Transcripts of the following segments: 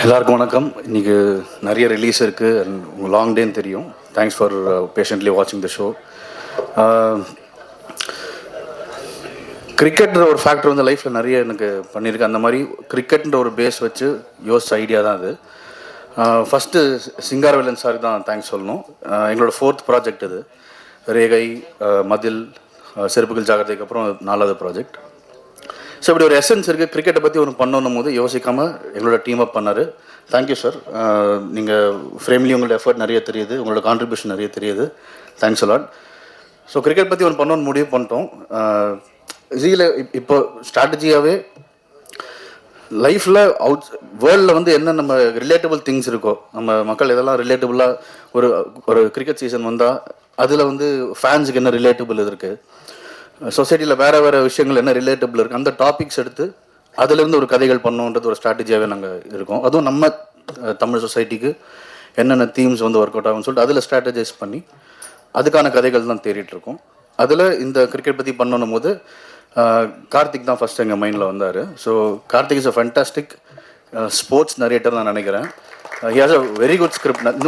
எல்லாருக்கும் வணக்கம். இன்றைக்கி நிறைய ரிலீஸ் இருக்குது அண்ட் உங்கள் லாங் டேன்னு தெரியும். தேங்க்ஸ் ஃபார் பேஷண்ட்லி வாட்சிங் த ஷோ. கிரிக்கெட்ன்ற ஒரு ஃபேக்டர் வந்து லைஃப்பில் நிறைய எனக்கு பண்ணியிருக்கேன். அந்த மாதிரி கிரிக்கெட்ன்ற ஒரு பேஸ் வச்சு யோசிச்ச ஐடியா தான் அது. ஃபஸ்ட்டு சிங்காரவேலன் சாருக்கு தான் தேங்க்ஸ் சொல்லணும். எங்களோட 4th ப்ராஜெக்ட் இது. ரேகை, மதில், செருப்புகள் ஜாகிரதைக்கு அப்புறம் 4வது ப்ராஜெக்ட். ஸோ இப்படி ஒரு எசன்ஸ் இருக்குது. கிரிக்கெட்டை பற்றி ஒன்று பண்ணணும் போது யோசிக்காமல் எங்களோட டீம் அப் பண்ணார். Thank you sir. நீங்கள் ஃப்ரேம்லி உங்களோட எஃபர்ட் நிறைய தெரியுது, உங்களோட கான்ட்ரிபியூஷன் நிறைய தெரியுது. Thanks a lot. ஸோ கிரிக்கெட் பற்றி ஒன்று பண்ணணும்னு முடிவு பண்ணிட்டோம். ஜியில் இப்போ ஸ்ட்ராட்டஜியாகவே லைஃப்பில் வேர்ல்டில் வந்து என்ன நம்ம ரிலேட்டபிள் திங்ஸ் இருக்கோ, நம்ம மக்கள் எதெல்லாம் ரிலேட்டபுளாக ஒரு கிரிக்கெட் சீசன் வந்தால் அதில் வந்து ஃபேன்ஸுக்கு என்ன ரிலேட்டபிள் இருக்குது, சொசைட்டியில் வேறு விஷயங்கள் என்ன ரிலேட்டபிள் இருக்குது, அந்த டாபிக்ஸ் எடுத்து அதுலேருந்து ஒரு கதைகள் பண்ணோன்றது ஒரு ஸ்ட்ராட்டஜியாகவே நாங்கள் இருக்கோம். அதுவும் நம்ம தமிழ் சொசைட்டிக்கு என்னென்ன தீம்ஸ் வந்து ஒர்க் அவுட் ஆகும்னு சொல்லிட்டு அதில் ஸ்ட்ராட்டஜைஸ் பண்ணி அதுக்கான கதைகள் தான் தேடிட்டுருக்கோம். அதில் இந்த கிரிக்கெட் பற்றி பண்ணணும் போது கார்த்திக் தான் ஃபஸ்ட் எங்கள் மைண்டில் வந்தார். So Karthik is a fantastic sports narrator நான் நினைக்கிறேன். He has a very good script.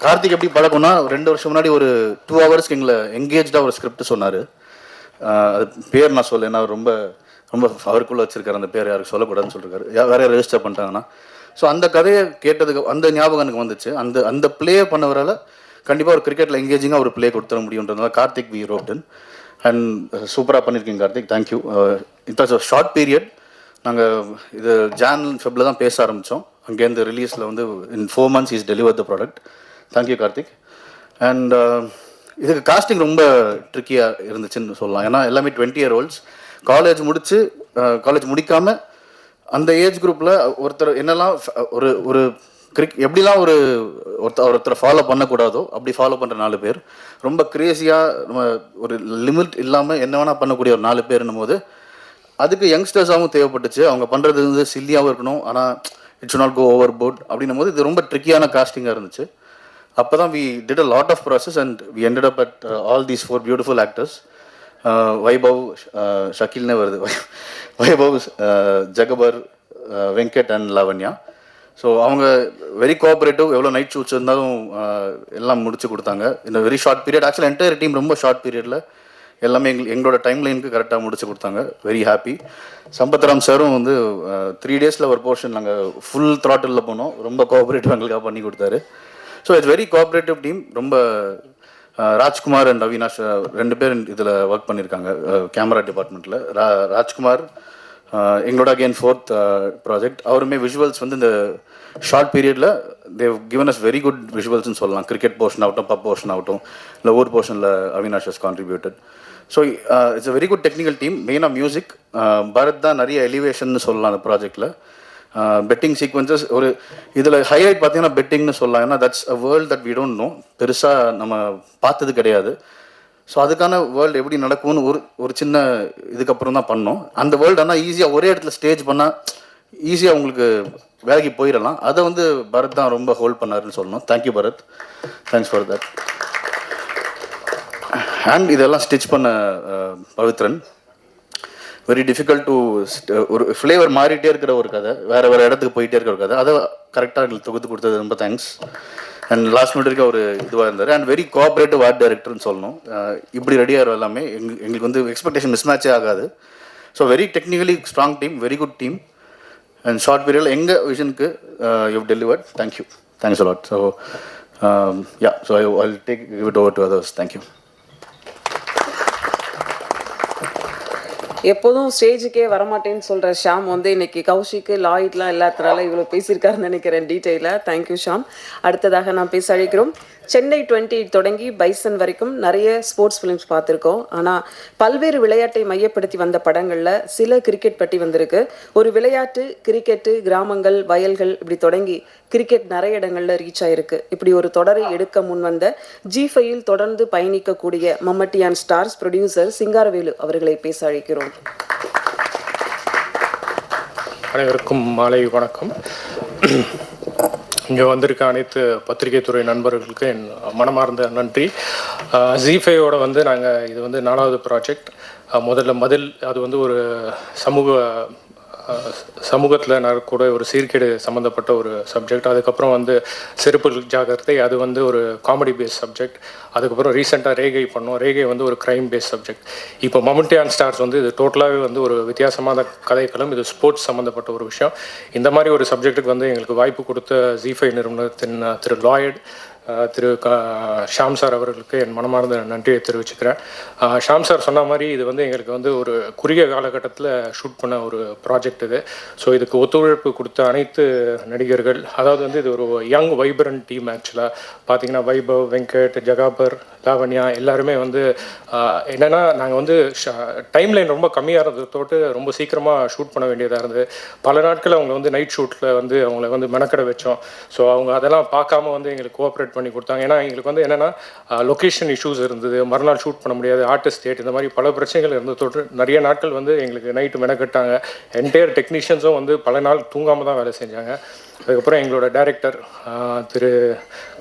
Karthik எப்படி பழக்கம்னா 2 வருஷம் முன்னாடி ஒரு 2 ஹவர்ஸ்க்கு எங்களை எங்கேஜாக ஒரு ஸ்கிரிப்ட் சொன்னார். அது பேர் நான் சொல்ல, ஏன்னா ரொம்ப ரொம்ப அவருக்குள்ளே வச்சுருக்காரு, அந்த பேர் யாருக்கு சொல்லக்கூடாதுன்னு சொல்லியிருக்காரு, வேறு யாரும் ரெஜிஸ்டர் பண்ணிட்டாங்கன்னா. ஸோ அந்த கதையை கேட்டதுக்கு அந்த ஞாபகம் எனக்கு வந்துச்சு. அந்த ப்ளே பண்ணவரால் கண்டிப்பாக ஒரு கிரிக்கெட்டில் எங்கேஜிங்காக ஒரு ப்ளே கொடுத்துட முடியுன்றதுனால கார்த்திக் வி ரோப்டன். அண்ட் சூப்பராக பண்ணியிருக்கீங்க Karthik, thank you. It was a short period. நாங்கள் இது ஜான் ஃபெப்ரில் தான் பேச ஆரம்பித்தோம். அங்கேருந்து ரிலீஸில் வந்து இன் 4 months is deliver the product. Thank you Karthik. And இதுக்கு காஸ்டிங் ரொம்ப ட்ரிக்கியாக இருந்துச்சுன்னு சொல்லலாம். ஏன்னா எல்லாமே 20 year olds காலேஜ் முடிக்காமல் அந்த ஏஜ் குரூப்பில் ஒருத்தர் என்னெல்லாம் ஒரு எப்படிலாம் ஒருத்தரை ஃபாலோ பண்ணக்கூடாதோ அப்படி ஃபாலோ பண்ணுற 4 பேர், ரொம்ப க்ரேஸியாக நம்ம ஒரு லிமிட் இல்லாமல் என்ன வேணால் பண்ணக்கூடிய ஒரு 4 பேர்னும் போது அதுக்கு யங்ஸ்டர்ஸாகவும் தேவைப்பட்டுச்சு. அவங்க பண்ணுறது வந்து சில்லியாகவும் இருக்கணும், ஆனால் it should not go overboard அப்படின்னும் போது இது ரொம்ப ட்ரிக்கியான காஸ்டிங்காக இருந்துச்சு. அப்போ தான் we did a lot of process and we ended up at all these 4 beautiful actors. Vaibhav, ஷக்கீல்னே வருது, வைபவ், ஜகபர், வெங்கட் அண்ட் லாவண்யா. ஸோ அவங்க வெரி கோஆப்ரேட்டிவ். எவ்வளோ நைட் ஷூட்ஸ் இருந்தாலும் எல்லாம் முடிச்சு கொடுத்தாங்க இந்த வெரி ஷார்ட் பீரியட். ஆக்சுவலாக என்டையர் டீம் ரொம்ப ஷார்ட் பீரியடில் எல்லாமே எங்களோட டைம் லைனுக்கு கரெக்டாக முடிச்சு கொடுத்தாங்க. Very happy. சம்பத்ராம் சாரும் வந்து 3 daysல ஒரு போர்ஷன் நாங்கள் ஃபுல் த்ராட்டிலில் போனோம். ரொம்ப கோஆப்ரேட்டிவ் எங்களுக்காக பண்ணி கொடுத்தாரு. So it's very cooperative team. ரொம்ப ராஜ்குமார் அண்ட் அவினாஷ் 2 பேர் இதில் ஒர்க் பண்ணியிருக்காங்க கேமரா டிபார்ட்மெண்ட்டில். ராஜ்குமார் எங்களோட அகெயின் 4th ப்ராஜெக்ட். அவருமே விஷுவல்ஸ் வந்து இந்த ஷார்ட் பீரியடில் they've given us very good விஷுவல்ஸ்னு சொல்லலாம். கிரிக்கெட் போர்ஷன் ஆகட்டும், பப் போர்ஷன் ஆகட்டும், இல்லை ஊர் போர்ஷனில் Avinash has contributed. So it's a very good technical team. மெயினாக மியூசிக் பரத் தான் நிறைய எலிவேஷன் சொல்லலாம் அந்த ப்ராஜெக்டில். பெட்டிங் சீக்வன்சஸ் ஒரு இதில் ஹைலைட் பார்த்தீங்கன்னா பெட்டிங்னு சொல்லலாம். ஏன்னா that's a world that we don't know, பெருசாக நம்ம பார்த்தது கிடையாது. ஸோ அதுக்கான வேர்ல்டு எப்படி நடக்கும்னு ஒரு சின்ன இதுக்கப்புறம் தான் பண்ணோம். அந்த வேர்ல்டு ஆனால் ஈஸியாக ஒரே இடத்துல ஸ்டேஜ் பண்ணால் ஈஸியாக உங்களுக்கு வேலைக்கு போயிடலாம். அதை வந்து பரத் தான் ரொம்ப ஹோல்ட் பண்ணாருன்னு சொல்லணும். Thank you Bharath, thanks for that. And இதெல்லாம் ஸ்டிச் பண்ண பவித்ரன். வெரி டிஃபிகல்ட் டு ஒரு ஃப்ளேவர் மாறிட்டே இருக்கிற ஒரு கதை, வேறு இடத்துக்கு போயிட்டே இருக்கிற ஒரு கதை, அதை கரெக்டாக எங்களுக்கு தொகுத்து கொடுத்தது ரொம்ப தேங்க்ஸ். அண்ட் லாஸ்ட் மினிட்க்கு ஒரு இதுவாக இருந்தார். அண்ட் வெரி கோஆப்ரேட்டிவ் ஆர்ட் டைரக்டர்னு சொல்லணும். இப்படி ரெடியாக எல்லாமே எங்களுக்கு வந்து எக்ஸ்பெக்டேஷன் மிஸ்மேட்சே ஆகாது. So very technically strong team, very good team. And short பீரியடில் எங்கள் விஷனுக்கு you delivered. Thank you, thanks a lot. So yeah, so I will take it over to others. Thank you. எப்போதும் ஸ்டேஜுக்கே வரமாட்டேன்னு சொல்கிற ஷாம் வந்து இன்னைக்கு கௌஷிக்கு லாயிட்லாம் எல்லாத்தினால இவ்வளோ பேசியிருக்காருன்னு நினைக்கிறேன் டீட்டெயிலாக. தேங்க்யூ ஷாம். அடுத்ததாக நான் பேச அழைக்கிறோம். சென்னை 28 தொடங்கி பைசன் வரைக்கும் நிறைய ஸ்போர்ட்ஸ் ஃபிலிம்ஸ் பார்த்துருக்கோம். ஆனால் பல்வேறு விளையாட்டை மையப்படுத்தி வந்த படங்களில் சில கிரிக்கெட் பற்றி வந்திருக்கு. ஒரு விளையாட்டு கிரிக்கெட்டு, கிராமங்கள், வயல்கள் இப்படி தொடங்கி கிரிக்கெட் நிறைய இடங்களில் ரீச் ஆகிருக்கு. இப்படி ஒரு தொடரை எடுக்க முன் வந்த ஜி5யில் தொடர்ந்து பயணிக்கக்கூடிய மம்மட்டி அண்ட் ஸ்டார்ஸ் ப்ரொடியூசர் சிங்காரவேலு அவர்களை பேச அழைக்கிறோம். அனைவருக்கும் மாலை வணக்கம். இங்கே வந்திருக்க அனைத்து பத்திரிகை துறை நண்பர்களுக்கு என் மனமார்ந்த நன்றி. ஜி5யோட வந்து நாங்கள் இது வந்து 4வது ப்ராஜெக்ட். முதல்ல மதில் அது வந்து ஒரு சமூகத்தில் நடக்கக்கூடிய ஒரு சீர்கேடு சம்மந்தப்பட்ட ஒரு சப்ஜெக்ட். அதுக்கப்புறம் வந்து செருப்பு ஜாகிரதை, அது வந்து ஒரு காமெடி பேஸ் சப்ஜெக்ட். அதுக்கப்புறம் ரீசெண்டாக ரேகை பண்ணோம். ரேகை வந்து ஒரு க்ரைம் பேஸ் சப்ஜெக்ட். இப்போ மம்முட்டி அண்ட் ஸ்டார்ஸ் வந்து இது டோட்டலாகவே வந்து ஒரு வித்தியாசமான கதைக்களம். இது ஸ்போர்ட்ஸ் சம்மந்தப்பட்ட ஒரு விஷயம். இந்த மாதிரி ஒரு சப்ஜெக்ட்டுக்கு வந்து எங்களுக்கு வாய்ப்பு கொடுத்த ஜி5 நிறுவனத்தின் திரு லாயட் திரு ஷாம் சார் அவர்களுக்கு என் மனமார்ந்த நன்றியை தெரிவிச்சுக்கிறேன். ஷாம் சார் சொன்ன மாதிரி இது வந்து எங்களுக்கு வந்து ஒரு குறுகிய காலகட்டத்தில் ஷூட் பண்ண ஒரு ப்ராஜெக்ட் இது. ஸோ இதுக்கு ஒத்துழைப்பு கொடுத்த அனைத்து நடிகர்கள், அதாவது வந்து இது ஒரு யங் வைப்ரண்ட் டீம். ஆக்சுவலாக பார்த்தீங்கன்னா வைபவ், வெங்கட், ஜகாபர், லாவண்யா எல்லாருமே வந்து என்னென்னா நாங்கள் வந்து டைம்லைன் ரொம்ப கம்மியாக இருந்ததோட்டு ரொம்ப சீக்கிரமாக ஷூட் பண்ண வேண்டியதாக இருந்தது. பல நாட்கள் அவங்க வந்து நைட் ஷூட்டில் வந்து அவங்கள வந்து மெனக்கடை வச்சோம். ஸோ அவங்க அதெல்லாம் பார்க்காம வந்து எங்களுக்கு கோஆப்ரேட் பண்ணி கொடுத்தாங்க. ஏன்னா எங்களுக்கு வந்து என்னென்னா லொக்கேஷன் இஷ்யூஸ் இருந்தது, மறுநாள் ஷூட் பண்ண முடியாது, ஆர்டிஸ்ட் டேட், இந்த மாதிரி பல பிரச்சனைகள் இருந்ததோடு நிறைய நாட்கள் வந்து எங்களுக்கு நைட்டு மெனக்கட்டாங்க. என்டையர் டெக்னீஷியன்ஸும் வந்து பல நாள் தூங்காமல் தான் வேலை செஞ்சாங்க. அதுக்கப்புறம் எங்களோட டைரக்டர் திரு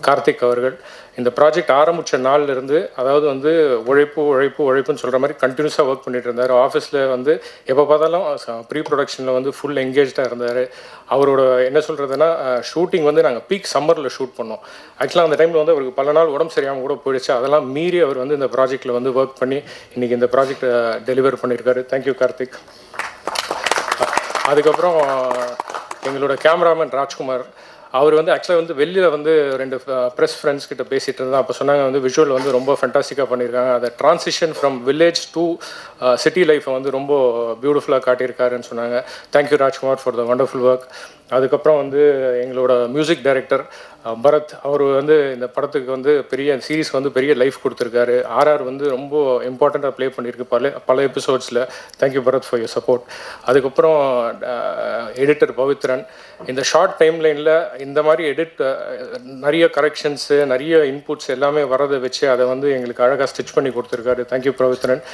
கார்த்திக் அவர்கள் இந்த ப்ராஜெக்ட் ஆரம்பித்த நாள்லேருந்து, அதாவது வந்து உழைப்புன்னு சொல்கிற மாதிரி கண்டினியூஸாக ஒர்க் பண்ணிட்டு இருந்தார். ஆஃபீஸில் வந்து எப்போ பார்த்தாலும் ப்ரீ ப்ரொடக்ஷனில் வந்து ஃபுல் என்கேஜாக இருந்தார். அவரோட என்ன சொல்கிறதுனா, ஷூட்டிங் வந்து நாங்கள் பீக் சம்மரில் ஷூட் பண்ணோம். ஆக்சுவலாக அந்த டைமில் வந்து அவருக்கு பல நாள் உடம்பு சரியாமல் கூட போயிடுச்சு. அதெல்லாம் மீறி அவர் வந்து இந்த ப்ராஜெக்டில் வந்து ஒர்க் பண்ணி இன்றைக்கி இந்த ப்ராஜெக்டை டெலிவர் பண்ணியிருக்காரு. தேங்க்யூ கார்த்திக். அதுக்கப்புறம் எங்களோட கேமராமேன் ராஜ்குமார், அவர் வந்து ஆக்சுவலாக வந்து வெளியில் வந்து 2 ப்ரெஸ் ஃப்ரெண்ட்ஸ் கிட்ட பேசிகிட்டு இருந்தால் அப்போ சொன்னாங்க வந்து விஷுவல் வந்து ரொம்ப ஃபென்டாஸ்டிக்காக பண்ணியிருக்காங்க. அதை transition from village to city லைஃப்பை வந்து ரொம்ப பியூட்டிஃபுல்லாக காட்டியிருக்காருன்னு சொன்னாங்க. Thank you Rajkumar for the wonderful work. அதுக்கப்புறம் வந்து எங்களோட மியூசிக் டைரக்டர் பரத், அவர் வந்து இந்த படத்துக்கு வந்து பெரிய சீரீஸ்க்கு வந்து பெரிய லைஃப் கொடுத்துருக்காரு. ஆர்ஆர் வந்து ரொம்ப இம்பார்ட்டண்ட்டாக ப்ளே பண்ணியிருக்கு பல எபிசோட்ஸில். Thank you Bharath for your support. அதுக்கப்புறம் எடிட்டர் பவித்ரன், இந்த ஷார்ட் டைம் லைனில் இந்த மாதிரி நிறைய கரெக்ஷன்ஸு, நிறைய இன்புட்ஸ் எல்லாமே வரதை வச்சு அதை வந்து எங்களுக்கு அழகாக ஸ்டிச் பண்ணி கொடுத்துருக்காரு. தேங்க்யூ பவித்ரன்.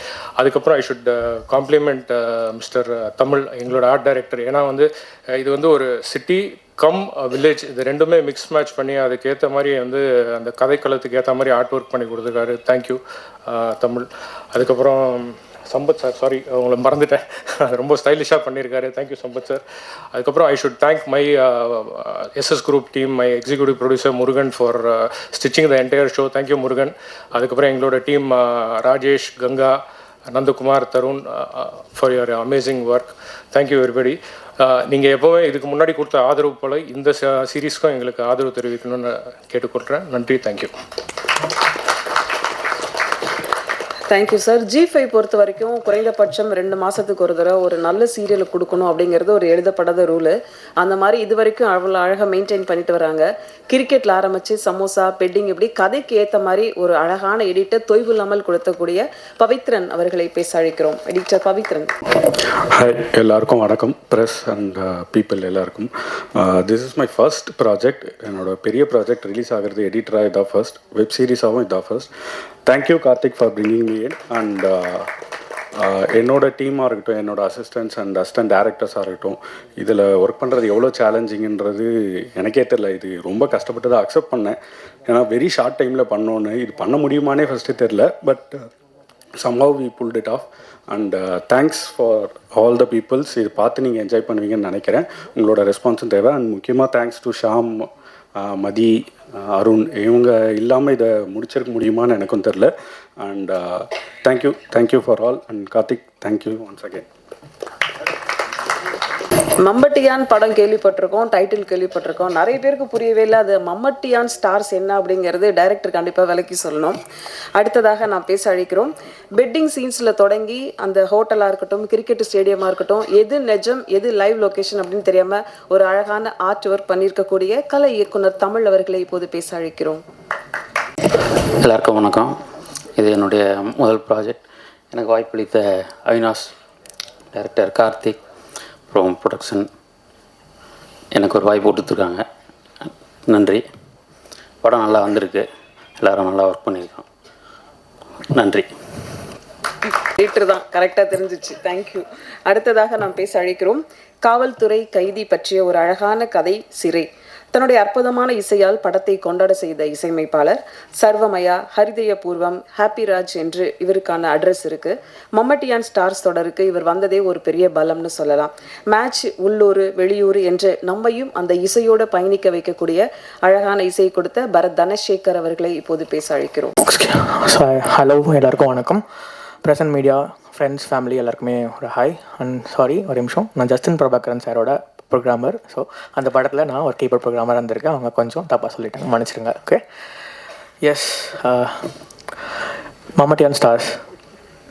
அதுக்கப்புறம் I should compliment Mister Tamil, எங்களோட ஆர்ட் டைரக்டர். ஏன்னா வந்து இது வந்து ஒரு சிட்டி கம் வில்லேஜ், இது ரெண்டுமே மிக்ஸ் மேட்ச் பண்ணி அதுக்கேற்ற மாதிரி வந்து அந்த கதைக்களத்துக்கு ஏற்ற மாதிரி ஆர்ட் ஒர்க் பண்ணி கொடுத்துருக்காரு. தேங்க்யூ தமிழ். அதுக்கப்புறம் சம்பத் சார், சாரி உங்களை மறந்துட்டேன், ரொம்ப ஸ்டைலிஷாக பண்ணியிருக்காரு. Thank you Sampath sir. அதுக்கப்புறம் I should thank my SS group team, my executive producer Murugan for stitching the entire show. Thank you Murugan. அதுக்கப்புறம் எங்களோட team Rajesh, Ganga, Nandakumar, Tharun for your amazing work. Thank you everybody. நீங்கள் எப்போவே இதுக்கு முன்னாடி கொடுத்த ஆதரவு போல் இந்த சீரீஸ்க்கும் எங்களுக்கு ஆதரவு தெரிவிக்கணும்னு கேட்டுக்கொள்கிறேன். நன்றி. தேங்க்யூ. Thank you sir. ஜி5 பொறுத்த வரைக்கும் குறைந்தபட்சம் 2 மாதத்துக்கு ஒரு தடவை ஒரு நல்ல சீரியலை கொடுக்கணும் அப்படிங்கிறது ஒரு எழுதப்படாத ரூலு. அந்த மாதிரி இது வரைக்கும் அவ்வளோ அழகாக மெயின்டைன் பண்ணிட்டு வராங்க. கிரிக்கெட்டில் ஆரம்பித்து சமோசா, பெட்டிங், இப்படி கதைக்கு ஏற்ற மாதிரி ஒரு அழகான எடிட்டர் தொய்வு இல்லாமல் கொடுத்தக்கூடிய பவித்ரன் அவர்களை பேச அழைக்கிறோம். எடிட்டர் பவித்ரன். ஹாய், எல்லாருக்கும் வணக்கம். ப்ரெஸ் அண்ட் பீப்புள் எல்லாருக்கும். This is my first project. என்னோட பெரிய ப்ராஜெக்ட் ரிலீஸ் ஆகிறது எடிட்டராக இதான் ஃபர்ஸ்ட், வெப் சீரிஸாகவும் இதான் first. Thank you Karthik for bringing me in. And என்னோட டீமாக இருக்கட்டும், என்னோட அசிஸ்டன்ட்ஸ் அண்ட் அசிஸ்டன்ட் டேரக்டர்ஸாக இருக்கட்டும், இதில் ஒர்க் பண்ணுறது எவ்வளோ சேலஞ்சிங்கிறது எனக்கே தெரியல. இது ரொம்ப கஷ்டப்பட்டு தான் அக்செப்ட் பண்ணேன். ஏன்னா வெரி ஷார்ட் டைமில் பண்ணோன்னு, இது பண்ண முடியுமானே ஃபஸ்ட்டு தெரில. But somehow we pulled it off. And thanks for all the peoples. இது பார்த்து நீங்கள் என்ஜாய் பண்ணுவீங்கன்னு நினைக்கிறேன். உங்களோட ரெஸ்பான்ஸும் தேவை. அண்ட் முக்கியமாக தேங்க்ஸ் டு ஷாம், மதி, அருண். இவங்க இல்லாமல் இதை முடிச்சிருக்க முடியுமான்னு எனக்கும் தெரில. And thank you for all. And Karthik, thank you once again. Mammattiyan படம் கேள்விப்பட்டிருக்கோம், டைட்டில் கேள்விப்பட்டிருக்கோம். நிறைய பேருக்கு புரியவே இல்லை அது மம்மட்டியான் ஸ்டார்ஸ் என்ன அப்படிங்கிறது டைரக்டர் கண்டிப்பாக விளக்கி சொல்லணும். அடுத்ததாக நான் பேச அழைக்கிறோம். பெட்டிங் சீன்ஸில் தொடங்கி அந்த ஹோட்டலாக இருக்கட்டும், கிரிக்கெட் ஸ்டேடியமாக இருக்கட்டும், எது நிஜம் எது லைவ் லொக்கேஷன் அப்படின்னு தெரியாமல் ஒரு அழகான ஆர்ட் ஒர்க் பண்ணியிருக்கக்கூடிய கலை இயக்குனர் தமிழ் அவர்களை இப்போது பேச அழைக்கிறோம். எல்லாருக்கும் வணக்கம். இது என்னுடைய முதல் ப்ராஜெக்ட். எனக்கு வாய்ப்பளித்த அவினாஷ், டைரக்டர் கார்த்திக், அப்புறம் ப்ரொடக்ஷன் எனக்கு ஒரு வாய்ப்பு கொடுத்துருக்காங்க. நன்றி. படம் நல்லா வந்திருக்கு, எல்லோரும் நல்லா ஒர்க் பண்ணியிருக்கோம். நன்றி. லீட்டர் தான் கரெக்டாக தெரிஞ்சிச்சு. தேங்க்யூ. அடுத்ததாக நாம் பேச அழைக்கிறோம். காவல்துறை கைதி பற்றிய ஒரு அழகான கதை சிறை. தன்னுடைய அற்புதமான இசையால் படத்தை கொண்டாட செய்த இசையமைப்பாளர் சர்வமயா, ஹரிதய பூர்வம், ஹாப்பி ராஜ் என்று இவருக்கான அட்ரஸ் இருக்கு. மம்மட்டியான் ஸ்டார்ஸ் தொடருக்கு இவர் வந்ததே ஒரு பெரிய பலம்னு சொல்லலாம். மேட்ச் உள்ளூர் வெளியூர் என்று நம்மையும் அந்த இசையோடு பயணிக்க வைக்கக்கூடிய அழகான இசையை கொடுத்த பரத் தனசேகர் அவர்களை இப்போது பேச அழைக்கிறோம். ஹலோ, எல்லாருக்கும் வணக்கம். ப்ரெசன்ட் மீடியா, ஃப்ரெண்ட்ஸ், ஃபேமிலி எல்லாருக்குமே ஒரு ஹாய் அண்ட் சாரி, ஒரு நிமிஷம். நான் ஜஸ்டின் பிரபாகரன் சாரோட ப்ரோக்ராமர். ஸோ அந்த படத்தில் நான் ஒரு கீபோர்ட் ப்ரோக்ராமராக இருந்திருக்கேன். அவங்க கொஞ்சம் தப்பாக சொல்லிட்டாங்க, மன்னிச்சிருங்க. Okay, yes. Mammattiyan stars.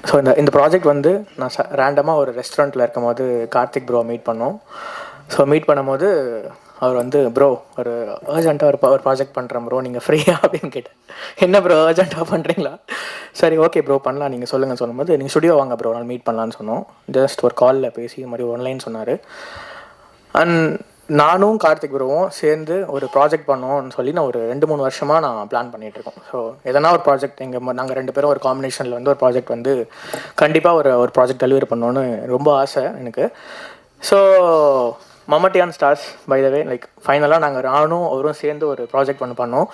So இந்த ப்ராஜெக்ட் வந்து நான் ரேண்டமாக ஒரு ரெஸ்டாரண்ட்டில் இருக்கும் போது கார்த்திக் ப்ரோ மீட் பண்ணோம். ஸோ மீட் பண்ணும்போது அவர் வந்து ப்ரோ ஒரு அர்ஜென்ட்டாக ஒரு ப்ராஜெக்ட் பண்ணுறேன் ப்ரோ, நீங்கள் ஃப்ரீயா அப்படின்னு கேட்டேன். என்ன ப்ரோ அர்ஜென்ட்டாக பண்ணுறீங்களா? சரி ஓகே ப்ரோ பண்ணலாம், நீங்கள் சொல்லுங்கள் சொல்லும்போது நீங்கள் ஸ்டுடியோ வாங்க ப்ரோ, நான் மீட் பண்ணலான்னு சொன்னோம். ஜஸ்ட் ஒரு காலில் பேசி இது மாதிரி ஒன்லைன் சொன்னார். அண்ட் நானும் கார்த்திக் ப்ரோவும் சேர்ந்து ஒரு ப்ராஜெக்ட் பண்ணோம்னு சொல்லி நான் ஒரு 2-3 வருஷமாக நான் பிளான் பண்ணிகிட்ருக்கோம். ஸோ எதனா ஒரு ப்ராஜெக்ட் நாங்கள் 2 பேரும் ஒரு காம்பினேஷனில் வந்து ஒரு ப்ராஜெக்ட் வந்து கண்டிப்பாக ஒரு ப்ராஜெக்ட் டெலிவரி பண்ணோன்னு ரொம்ப ஆசை எனக்கு. So Mammattiyan stars by the way, like ஃபைனலாக நானும் அவரும் சேர்ந்து ஒரு ப்ராஜெக்ட் பண்ணோம்.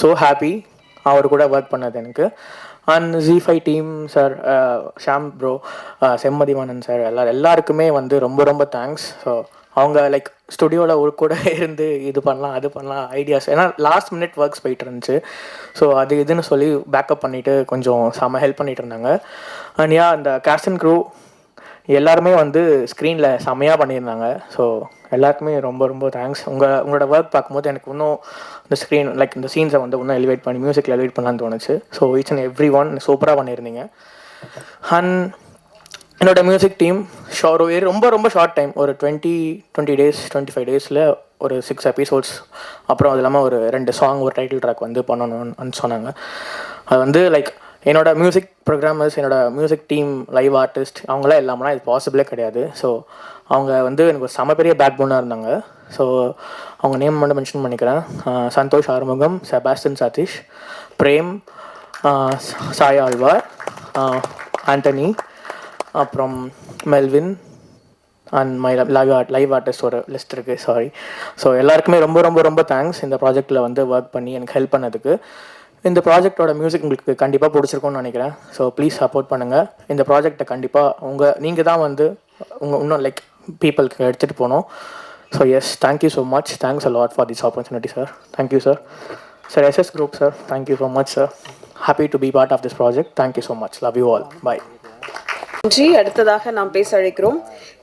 ஸோ ஹாப்பி அவர் கூட ஒர்க் பண்ணது எனக்கு. And ZEE5 team sir, Shaam bro, Semmathivanan sir, எல்லாருக்குமே வந்து ரொம்ப ரொம்ப தேங்க்ஸ். ஸோ அவங்க லைக் ஸ்டுடியோவில் கூட இருந்து இது பண்ணலாம் அது பண்ணலாம் ஐடியாஸ், ஏன்னா லாஸ்ட் மினிட் ஒர்க்ஸ் போயிட்டு இருந்துச்சு. ஸோ அது இதுன்னு சொல்லி பேக்கப் பண்ணிவிட்டு கொஞ்சம் ஹெல்ப் பண்ணிகிட்டு இருந்தாங்க. அண்ட் அந்த கேஸ்ட் அண்ட் க்ரூ எல்லாருமே வந்து ஸ்க்ரீனில் செம்மையாக பண்ணியிருந்தாங்க. ஸோ எல்லாருக்குமே ரொம்ப ரொம்ப தேங்க்ஸ். உங்களோட ஒர்க் பார்க்கும்போது எனக்கு இன்னும் இந்த ஸ்க்ரீன் லைக் இந்த சீன்ஸை வந்து இன்னும் எலிவேட் பண்ணி மியூசிக்கில் எலிவேட் பண்ணலான்னு தோணுச்சு. So each and every one சூப்பராக பண்ணியிருந்தீங்க. அண்ட் என்னோடய மியூசிக் டீம் ரொம்ப ரொம்ப ஷார்ட் டைம், ஒரு 20 டேஸ் 25 டேஸில் ஒரு 6 எபிசோட்ஸ், அப்புறம் அது இல்லாமல் ஒரு 2 சாங், ஒரு டைட்டில் ட்ராக் வந்து பண்ணணும்னு சொன்னாங்க. அது வந்து லைக் என்னோடய மியூசிக் ப்ரோக்ராமர்ஸ், என்னோடய மியூசிக் டீம், லைவ் ஆர்டிஸ்ட் அவங்களாம் இல்லாமலாம் இது பாசிபிளே கிடையாது. ஸோ அவங்க வந்து எனக்கு ஒரு செம பெரிய பேக் போனாக இருந்தாங்க. ஸோ அவங்க நேம் மட்டும் மென்ஷன் பண்ணிக்கிறேன். சந்தோஷ் ஆறுமுகம், செபாஸ்டின் சதீஷ், பிரேம், சாய் ஆழ்வார், ஆண்டனி, அப்புறம் Melvin and my live artist ஒரு லிஸ்ட் இருக்குது, சாரி. ஸோ எல்லாருக்குமே ரொம்ப ரொம்ப ரொம்ப தேங்க்ஸ் இந்த ப்ராஜெக்டில் வந்து ஒர்க் பண்ணி எனக்கு ஹெல்ப் பண்ணதுக்கு. இந்த ப்ராஜெக்டோட மியூசிக் உங்களுக்கு கண்டிப்பாக பிடிச்சிருக்கும்னு நினைக்கிறேன். ஸோ ப்ளீஸ் சப்போர்ட் பண்ணுங்கள். இந்த ப்ராஜெக்டை கண்டிப்பாக நீங்கள் தான் வந்து இன்னும் லைக் பீப்புளுக்கு எடுத்துகிட்டு போகணும். So yes, thank you so much. Thanks a lot for this opportunity sir. Thank you sir. Sir SS Group sir, thank you so much sir. Happy to be part of this project. Thank you so much. Love you all. Bye. நன்றி. அடுத்ததாக நாம் பேச அழைக்கிறோம்.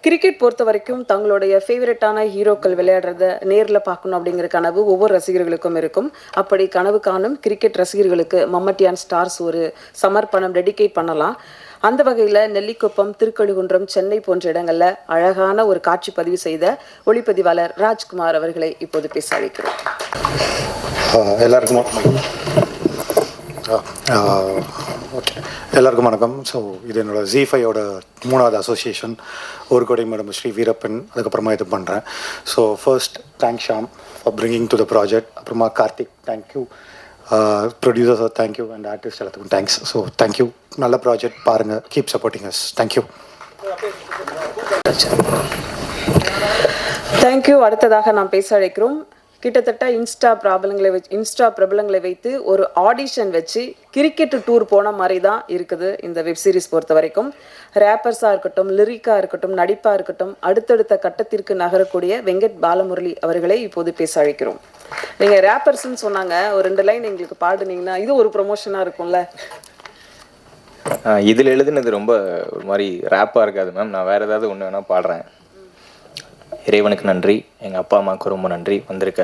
Cricket பொறுத்த வரைக்கும் தங்களுடைய ஃபேவரட்டான ஹீரோக்கள் விளையாடுறத நேரில் பார்க்கணும் அப்படிங்கிற கனவு ஒவ்வொரு ரசிகர்களுக்கும் இருக்கும். அப்படி கனவு காணும் கிரிக்கெட் ரசிகர்களுக்கு மம்மட்டியான் ஸ்டார்ஸ் ஒரு சமர்ப்பணம் டெடிகேட் பண்ணலாம். அந்த வகையில் நெல்லிக்குப்பம், திருக்கழுகுன்றம், சென்னை போன்ற இடங்களில் அழகான ஒரு காட்சி பதிவு செய்த ஒளிப்பதிவாளர் ராஜ்குமார் அவர்களை இப்போது பேச அழைக்கிறோம். எல்லாருக்கும் வணக்கம். ஸோ இது என்னோட ZEE5 3வது அசோசியேஷன். ஒரு கோடி மேடம் ஸ்ரீ வீரப்பன், அதுக்கப்புறமா இது பண்ணுறேன். So first thanks Shaam for bringing to the project. அப்புறமா Karthik thank you, producers thank you, and artist எல்லாத்துக்கும் தேங்க்ஸ். So thank you. நல்ல ப்ராஜெக்ட் பாருங்கள், keep supporting us. Thank you. Thank you. அடுத்ததாக நாம் பேச அழைக்கிறோம். கிட்டத்தட்ட இன்ஸ்டா பிரபலங்களை வைத்து ஒரு ஆடிஷன் வச்சு கிரிக்கெட் டூர் போன மாதிரி தான் இருக்குது இந்த வெப் சீரிஸ் பொறுத்த வரைக்கும். ரேப்பர்ஸாக இருக்கட்டும், லிரிக்காக இருக்கட்டும், நடிப்பாக இருக்கட்டும், அடுத்தடுத்த கட்டத்திற்கு நகரக்கூடிய வெங்கட் பாலமுரளி அவர்களை இப்போது பேச அழைக்கிறோம். நீங்கள் ரேப்பர்ஸ்ன்னு சொன்னாங்க, ஒரு 2 லைன் எங்களுக்கு பாடுனீங்கன்னா இது ஒரு ப்ரொமோஷனாக இருக்கும்ல. இதில் எழுதுனது ரொம்ப ஒரு மாதிரி ரேப்பாக இருக்காது மேம். நான் வேறு ஏதாவது ஒன்று வேணால் பாடுறேன். இறைவனுக்கு நன்றி, எங்கள் அப்பா அம்மாவுக்கு ரொம்ப நன்றி, வந்திருக்க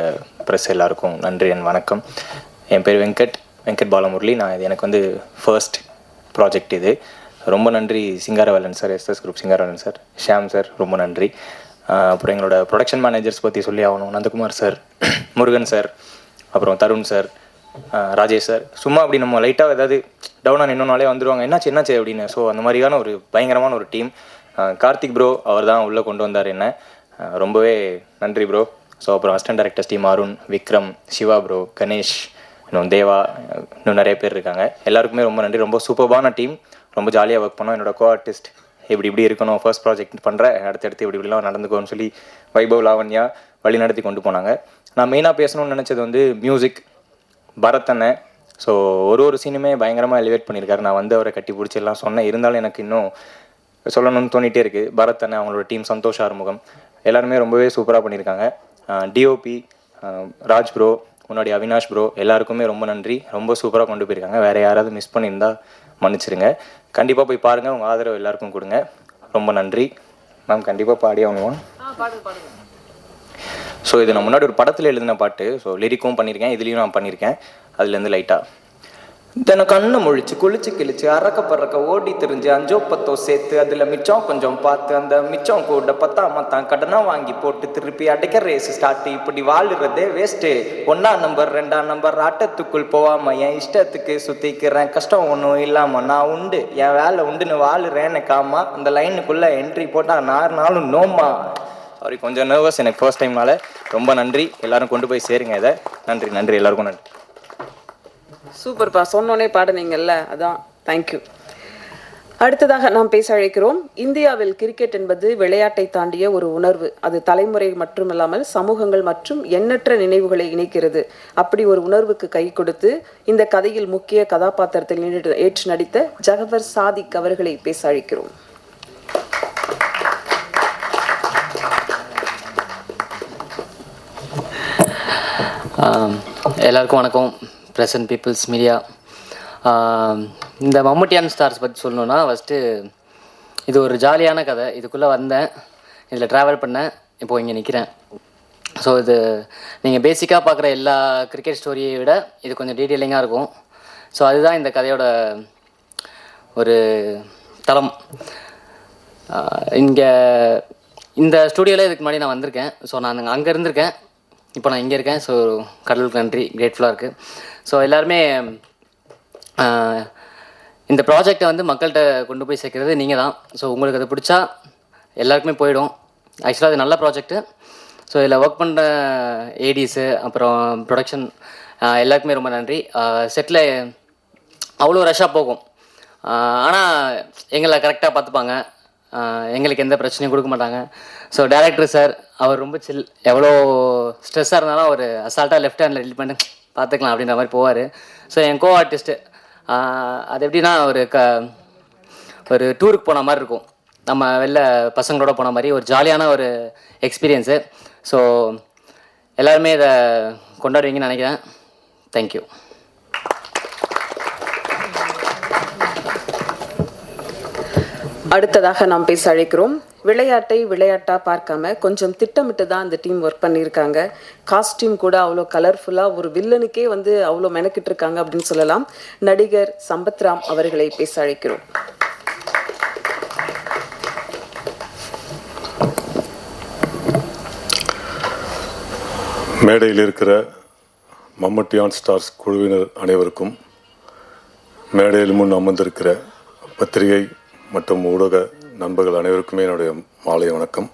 ப்ரெஸ் எல்லாருக்கும் நன்றி அண்ட் வணக்கம். என் பேர் வெங்கட் பாலமுரளி. இது எனக்கு வந்து ஃபர்ஸ்ட் ப்ராஜெக்ட் இது. ரொம்ப நன்றி Singaravelan sir, SS Group Singaravelan sir, Sham sir, ரொம்ப நன்றி. அப்புறம் எங்களோட ப்ரொடக்ஷன் மேனேஜர்ஸ் பற்றி சொல்லி ஆகணும். நந்தகுமார் சார், முருகன் சார், அப்புறம் தருண் சார், ராஜேஷ் சார். சும்மா அப்படி நம்ம லைட்டாக ஏதாவது டவுனாக நின்னோனாலே வந்துடுவாங்க, என்னாச்சு அப்படின்னு. ஸோ அந்த மாதிரியான ஒரு பயங்கரமான ஒரு டீம். கார்த்திக் ப்ரோ அவர் தான் உள்ளே கொண்டு வந்தார் என்ன. ரொம்பவே நன்றி ப்ரோ. ஸோ அப்புறம் assistant directors team Arun, Vikram, Siva bro, Ganesh, இன்னும் தேவா, இன்னும் நிறைய பேர் இருக்காங்க. எல்லாருக்குமே ரொம்ப நன்றி. ரொம்ப சூப்பர்பான டீம். ரொம்ப ஜாலியாக ஒர்க் பண்ணோம். என்னோடய கோ ஆர்டிஸ்ட் இப்படி இருக்கணும், ஃபர்ஸ்ட் ப்ராஜெக்ட் பண்ணுறேன், அடுத்தடுத்து இப்படிலாம் நடந்துக்கோன்னு சொல்லி வைபவ் லாவண்யா வழி நடத்தி கொண்டு போனாங்க. நான் மெயினாக பேசணும்னு நினச்சது வந்து மியூசிக், பரத் அண்ணன். ஸோ ஒரு சீனுமே பயங்கரமாக எலிவேட் பண்ணியிருக்காரு. நான் வந்து அவரை கட்டி பிடிச்சிடலாம் சொன்னேன், இருந்தாலும் எனக்கு இன்னும் சொல்லணும்னு தோணிகிட்டே இருக்குது. பரத் அண்ணன், அவங்களோட டீம், சந்தோஷ் ஆறுமுகம் எல்லாருமே ரொம்பவே சூப்பராக பண்ணியிருக்காங்க. டிஓபி ராஜ் ப்ரோ, முன்னாடி அவினாஷ் ப்ரோ, எல்லாருக்குமே ரொம்ப நன்றி. ரொம்ப சூப்பராக கொண்டு போயிருக்காங்க. வேறு யாராவது மிஸ் பண்ணியிருந்தா மன்னிச்சிருங்க. கண்டிப்பாக போய் பாருங்கள், உங்கள் ஆதரவு எல்லாருக்கும் கொடுங்க. ரொம்ப நன்றி மேம். கண்டிப்பாக பாடி ஆகணும். ஸோ இது நான் முன்னாடி ஒரு படத்தில் எழுதின பாட்டு. ஸோ லிரிக்கும் பண்ணியிருக்கேன், இதுலேயும் நான் பண்ணியிருக்கேன். அதுலேருந்து லைட்டாக தினம் கண்ணை முழிச்சு குளிச்சு கிழிச்சு அறக்க பறக்க ஓடி தெரிஞ்சு 5-10 சேர்த்து அதில் மிச்சம் கொஞ்சம் பார்த்து அந்த மிச்சம் கூட 10 கடனாக வாங்கி போட்டு திருப்பி அடைக்க ரேஸ் ஸ்டார்ட். இப்படி வாழுறதே வேஸ்ட்டு. 1ஆம் நம்பர் 2ஆம் நம்பர் ஆட்டத்துக்குள் போகாமல் என் இஷ்டத்துக்கு சுற்றிக்கிறேன். கஷ்டம் ஒன்றும் இல்லாமல் நான் உண்டு, என் வேலை உண்டுன்னு வாழுறேன். எனக்காமா அந்த லைனுக்குள்ளே என்ட்ரி போட்டால் 4 நாளும் நோமா. சாரி, கொஞ்சம் நர்வஸ் எனக்கு ஃபர்ஸ்ட் டைம்னால. ரொம்ப நன்றி, எல்லோரும் கொண்டு போய் சேருங்க இதை. நன்றி நன்றி, எல்லாருக்கும் நன்றி. சூப்பர்ப்பா, சொன்னோன்னே பாடுனீங்கல்ல, அதான் தேங்க்யூ. அடுத்ததாக நாம் பேச அழைக்கிறோம். இந்தியாவில் கிரிக்கெட் என்பது விளையாட்டை தாண்டிய ஒரு உணர்வு. அது தலைமுறை மட்டுமில்லாமல் சமூகங்கள் மற்றும் எண்ணற்ற நினைவுகளை இணைக்கிறது. அப்படி ஒரு உணர்வுக்கு கை கொடுத்து இந்த கதையில் முக்கிய கதாபாத்திரத்தில் ஏற்று நடித்த ஜகவர் சாதிக் அவர்களை பேச அழைக்கிறோம். எல்லாருக்கும் வணக்கம். Present peoples media. இந்த மம்முட்டியான் ஸ்டார்ஸ் பற்றி சொல்லணுன்னா, ஃபஸ்ட்டு இது ஒரு ஜாலியான கதை. இதுக்குள்ளே வந்தேன், இதில் ட்ராவல் பண்ணேன், இப்போது இங்கே நிற்கிறேன். ஸோ இது நீங்கள் பேசிக்காக பார்க்குற எல்லா கிரிக்கெட் ஸ்டோரியை விட இது கொஞ்சம் டீட்டெயிலிங்காக இருக்கும். ஸோ அதுதான் இந்த கதையோட ஒரு தளம். இங்கே இந்த ஸ்டூடியோவில் இதுக்கு முன்னாடி நான் வந்திருக்கேன். ஸோ நான் அங்கே இருந்திருக்கேன், இப்போ நான் இங்கே இருக்கேன். ஸோ கடவுளுக்கு நன்றி, கிரேட்ஃபுல்லாக இருக்குது. ஸோ எல்லாருமே இந்த ப்ராஜெக்டை வந்து மக்கள்கிட்ட கொண்டு போய் சேர்க்குறது நீங்கள் தான். ஸோ உங்களுக்கு அது பிடிச்சா எல்லாருக்குமே போயிடும். ஆக்சுவலாக அது நல்ல ப்ராஜெக்ட்டு. ஸோ இதில் ஒர்க் பண்ணுற ஏடிஸு, அப்புறம் ப்ரொடக்ஷன், எல்லாருக்குமே ரொம்ப நன்றி. செட்டில் அவ்வளோ ரஷ்ஷாக போகும், ஆனால் எங்களை கரெக்டாக பார்த்துப்பாங்க, எங்களுக்கு எந்த பிரச்சனையும் கொடுக்க மாட்டாங்க. ஸோ டைரக்டர் சார், அவர் ரொம்ப சில். எவ்வளோ ஸ்ட்ரெஸ்ஸாக இருந்தாலும் அவர் அசால்ட்டாக லெஃப்ட் ஹேண்டில் எடிட் பண்ணி பார்த்துக்கலாம் அப்படின்ற மாதிரி போவார். ஸோ என் கோ ஆர்டிஸ்ட்டு, அது எப்படின்னா ஒரு டூருக்கு போன மாதிரி இருக்கும், நம்ம வெளில பசங்களோட போன மாதிரி ஒரு ஜாலியான ஒரு எக்ஸ்பீரியன்ஸு. ஸோ எல்லாருமே இதை கொண்டாடுவீங்கன்னு நினைக்கிறேன். தேங்க்யூ. அடுத்ததாக நாம் பேச அழைக்கிறோம். விளையாட்டை விளையாட்டாக பார்க்காம கொஞ்சம் திட்டமிட்டு தான் அந்த டீம் ஒர்க் பண்ணியிருக்காங்க. காஸ்டியூம் கூட அவ்வளோ கலர்ஃபுல்லாக, ஒரு வில்லனுக்கே வந்து அவ்வளோ மெனக்கிட்டு இருக்காங்க அப்படின்னு சொல்லலாம். நடிகர் சம்பத்ராம் அவர்களை பேச அழைக்கிறோம். மேடையில் இருக்கிற மம்முட்டியான் ஸ்டார்ஸ் குழுவினர் அனைவருக்கும், மேடையில் முன் அமர்ந்திருக்கிற பத்திரிகை மற்றும் ஊடக நண்பர்கள் அனைவருக்குமே என்னுடைய மாலை வணக்கம்.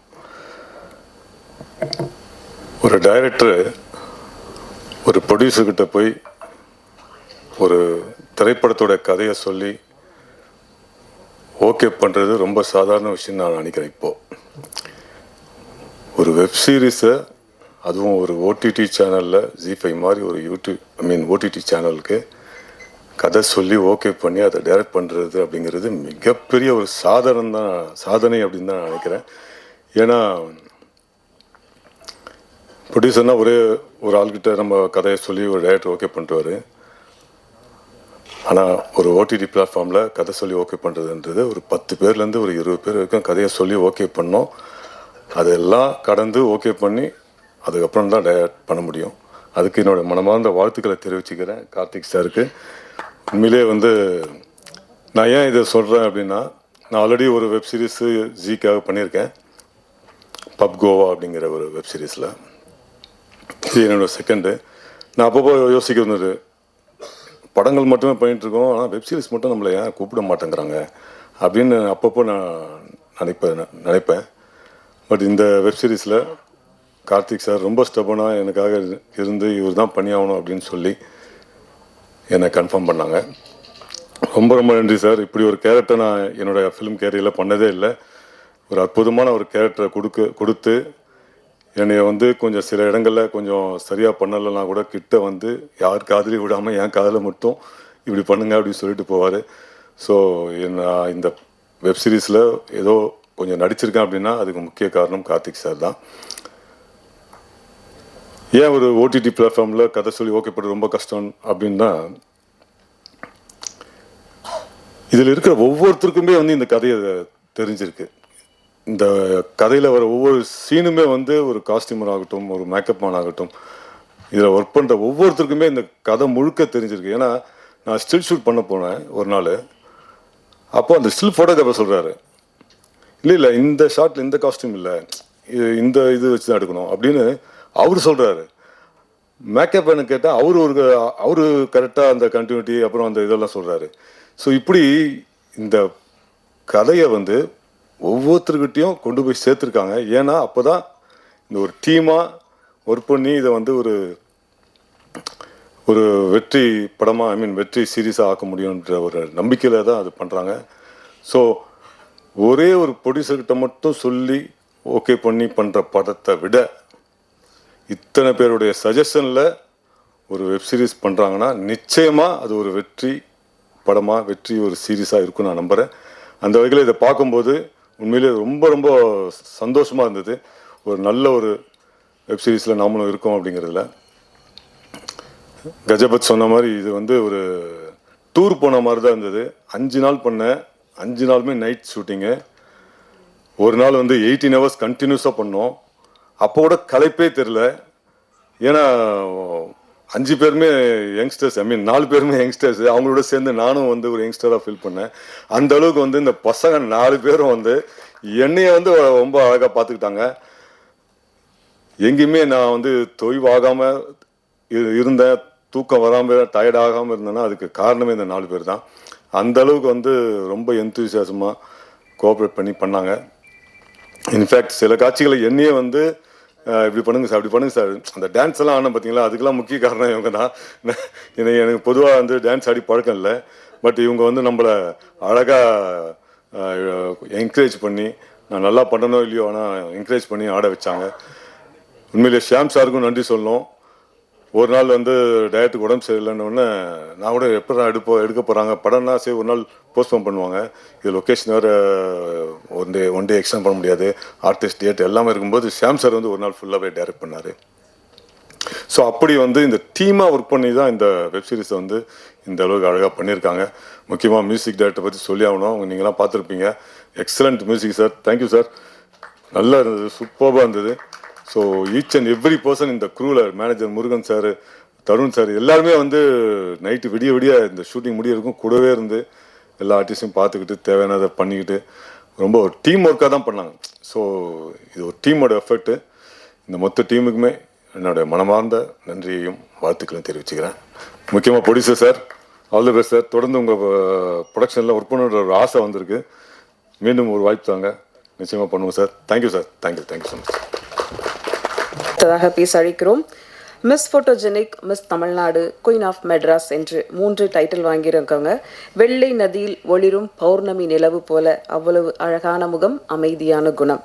ஒரு டைரக்டர் ஒரு ப்ரொடியூசர்கிட்ட போய் ஒரு திரைப்படத்தோட கதையை சொல்லி ஓகே பண்ணுறது ரொம்ப சாதாரண விஷயம் நான் நினைக்கிறேன். இப்போது ஒரு வெப் சீரிஸை, அதுவும் ஒரு ஓடிடி சேனலில், ஜி5 மாதிரி ஒரு ஓடிடி சேனலுக்கு கதை சொல்லி ஓகே பண்ணி அதை டைரக்ட் பண்ணுறது அப்படிங்கிறது மிகப்பெரிய ஒரு சாதனை அப்படின்னு தான் நான் நினைக்கிறேன். ஏன்னா ப்ரொடியூசர்னால் ஒரே ஒரு ஆள்கிட்ட நம்ம கதையை சொல்லி ஒரு டைரக்டர் ஓகே பண்ணிட்டுவார். ஆனால் ஒரு ஓடிடி பிளாட்ஃபார்மில் கதை சொல்லி ஓகே பண்ணுறதுன்றது ஒரு 10 பேர்லேருந்து ஒரு 20 பேர் வரைக்கும் கதையை சொல்லி ஓகே பண்ணோம். அதெல்லாம் கடந்து ஓகே பண்ணி அதுக்கப்புறம் தான் டைரக்ட் பண்ண முடியும். அதுக்கு என்னோடய மனமார்ந்த வாழ்த்துக்களை தெரிவிச்சுக்கிறேன் கார்த்திக் சாருக்கு. உண்மையிலே நான் ஏன் இதை சொல்கிறேன் அப்படின்னா, நான் ஆல்ரெடி ஒரு வெப் சீரிஸு ஜிக்காக பண்ணியிருக்கேன், பப் கோவா அப்படிங்கிற ஒரு வெப் சீரிஸில். இது என்னோடய செகண்டு. நான் அப்பப்போ யோசிக்கிறது, படங்கள் மட்டுமே பண்ணிகிட்ருக்கோம், ஆனால் வெப் சீரிஸ் மட்டும் நம்மளை ஏன் கூப்பிட மாட்டேங்கிறாங்க அப்படின்னு அப்பப்போ நான் நினைப்பேன். பட் இந்த வெப் சீரிஸில் கார்த்திக் சார் ரொம்ப ஸ்டெபனாக எனக்காக இருந்து இவர் தான் பண்ணியாகணும் அப்படின்னு சொல்லி என்னை கன்ஃபார்ம் பண்ணாங்க. ரொம்ப ரொம்ப நன்றி சார். இப்படி ஒரு கேரக்டர் நான் என்னோடய ஃபிலிம் கேரியரில் பண்ணதே இல்லை. ஒரு அற்புதமான ஒரு கேரக்டரை கொடுத்து என்னைய வந்து கொஞ்சம் சில இடங்களில் கொஞ்சம் சரியாக பண்ணலைன்னா கூட கிட்ட வந்து யார் காதலையும் விடாமல் என் காதில் மட்டும் இப்படி பண்ணுங்க அப்படின்னு சொல்லிட்டு போவார். ஸோ நான் இந்த வெப் சீரிஸில் ஏதோ கொஞ்சம் நடிச்சிருக்கேன் அப்படின்னா அதுக்கு முக்கிய காரணம் கார்த்திக் சார் தான். ஏன் ஒரு ஓடிடி பிளாட்ஃபார்மில் கதை சொல்லி ஓகே பண்ணுறது ரொம்ப கஷ்டம் அப்படின்னா, இதில் இருக்கிற ஒவ்வொருத்தருக்குமே வந்து இந்த கதையை தெரிஞ்சிருக்கு. இந்த கதையில் வர ஒவ்வொரு சீனுமே வந்து ஒரு காஸ்டியூமர் ஆகட்டும், ஒரு மேக்கப் மேன் ஆகட்டும், இதில் ஒர்க் பண்ணுற ஒவ்வொருத்தருக்குமே இந்த கதை முழுக்க தெரிஞ்சிருக்கு. ஏன்னா நான் ஸ்டில் ஷூட் பண்ண போனேன் ஒரு நாள். அப்போ அந்த ஸ்டில் ஃபோட்டோகிராஃபர் சொல்கிறாரு, இல்லை இந்த ஷாட்டில் இந்த காஸ்டியூம் இல்லை, இந்த இது வச்சு தான் எடுக்கணும் அப்படின்னு அவர் சொல்கிறாரு. மேக்கப் மேனு கேட்டால் அவரு கரெக்டாக அந்த கண்டினியூட்டி அப்புறம் அந்த இதெல்லாம் சொல்கிறாரு. ஸோ இப்படி இந்த கதையை வந்து ஒவ்வொருத்தருக்கிட்டையும் கொண்டு போய் சேர்த்துருக்காங்க. ஏன்னா அப்போ தான் இந்த ஒரு டீமாக ஒர்க் பண்ணி இதை வந்து ஒரு வெற்றி படமாக வெற்றி சீரீஸாக ஆக்க முடியுன்ற ஒரு நம்பிக்கையில் தான் அது பண்ணுறாங்க. ஸோ ஒரே ஒரு ப்ரொடியூசர்கிட்ட மட்டும் சொல்லி ஓகே பண்ணி பண்ணுற படத்தை விட இத்தனை பேருடைய சஜஷனில் ஒரு வெப் சீரிஸ் பண்ணுறாங்கன்னா நிச்சயமாக அது ஒரு வெற்றி படமாக வெற்றி ஒரு சீரீஸாக இருக்குன்னு நான் நம்புகிறேன். அந்த வகையில் இதை பார்க்கும்போது உண்மையிலே ரொம்ப ரொம்ப சந்தோஷமாக இருந்தது. ஒரு நல்ல ஒரு வெப் சீரிஸில் நாமளும் இருக்கோம் அப்படிங்கிறதுல. கஜபத் சொன்ன மாதிரி இது வந்து ஒரு டூர் போன மாதிரி தான் இருந்தது. 5 நாள் பண்ணேன். 5 நாளுமே நைட் ஷூட்டிங்கு. ஒரு நாள் வந்து 18 hours கண்டினியூஸாக பண்ணோம். அப்போ கூட களைப்பே தெரில. ஏன்னா 5 பேருமே யங்ஸ்டர்ஸ், 4 பேருமே யங்ஸ்டர்ஸ். அவங்களோட சேர்ந்து நானும் வந்து ஒரு யங்ஸ்டராக ஃபீல் பண்ணேன். அந்த அளவுக்கு வந்து இந்த பசங்க 4 பேரும் வந்து என்னைய வந்து ரொம்ப அழகாக பார்த்துக்கிட்டாங்க. எங்கேயுமே நான் வந்து தொய்வாகாமல் இருந்தேன், தூக்கம் வராமல் டயர்டாகாமல் இருந்தேன்னா அதுக்கு காரணமே இந்த 4 பேர் தான். அந்த அளவுக்கு வந்து ரொம்ப எந்தூசியாசமாக கோஆப்ரேட் பண்ணாங்க. இன்ஃபேக்ட் சில காட்சிகளை என்னையே வந்து இப்படி பண்ணுங்க சார், அப்படி பண்ணுங்க சார், அந்த டான்ஸ் எல்லாம் ஆனால் பார்த்தீங்களா, அதுக்கெல்லாம் முக்கிய காரணம் இவங்க தான். எனக்கு பொதுவாக வந்து டான்ஸ் ஆடி பழக்கம் இல்லை. பட் இவங்க வந்து நம்மளை அழகாக என்கரேஜ் பண்ணி, நான் நல்லா பண்ணணும் இல்லையோ ஆனால் என்கரேஜ் பண்ணி ஆட வச்சாங்க. உண்மையிலே ஷியாம் சாருக்கும் நன்றி சொல்லணும். ஒரு நாள் வந்து டயட்டுக்கு உடம்பு சரியில்லைன்னு நான் கூட எப்போ தான் எடுக்க போகிறாங்க படம்னா சரி ஒரு நாள் போஸ்ட்போன் பண்ணுவாங்க. இது லொக்கேஷன் வேறு ஒன் டே எக்ஸ்டெண்ட் பண்ண முடியாது, ஆர்டிஸ்ட் டேட் எல்லாமே இருக்கும்போது ஷியாம் சார் வந்து ஒரு நாள் ஃபுல்லாகவே டைரக்ட் பண்ணார். ஸோ அப்படி வந்து இந்த டீமாக ஒர்க் பண்ணி தான் இந்த வெப் சீரிஸை வந்து இந்த அளவுக்கு அழகாக பண்ணியிருக்காங்க. முக்கியமாக மியூசிக் டைரக்டரை பற்றி சொல்லி ஆகணும். நீங்களாம் பார்த்துருப்பீங்க. Excellent music sir, thank you sir. நல்லா இருந்தது, சூப்பராக இருந்தது. So each and every person இந்த க்ரூவில், manager Murugan sir, Tharun sir எல்லாருமே வந்து நைட்டு விடிய இந்த ஷூட்டிங் முடியறதுக்கும் கூடவே இருந்து எல்லா ஆர்டிஸ்டையும் பார்த்துக்கிட்டு தேவையானதை பண்ணிக்கிட்டு ரொம்ப ஒரு டீம் ஒர்க்காக தான் பண்ணாங்க. ஸோ இது ஒரு டீமோட எஃபெக்ட்டு. இந்த மொத்த டீமுக்குமே என்னோடய மனமார்ந்த நன்றியையும் வாழ்த்துக்களையும் தெரிவிச்சுக்கிறேன். முக்கியமாக producer sir, all the best sir. தொடர்ந்து உங்கள் ப்ரொடக்ஷனில் ஒர்க் பண்ணுற ஒரு ஆசை வந்திருக்கு. மீண்டும் ஒரு வாய்ப்பு தாங்க, நிச்சயமாக பண்ணுவோம் sir. Thank you sir, thank you so much. அடுத்ததாக பேச அழைக்கிறோம் miss photogenic, miss Tamil Nadu, queen of Madras என்று 3 டைட்டில் வாங்கியிருக்காங்க. வெள்ளை நதியில் ஒளிரும் பௌர்ணமி நிலவு போல அவ்வளவு அழகான முகம், அமைதியான குணம்.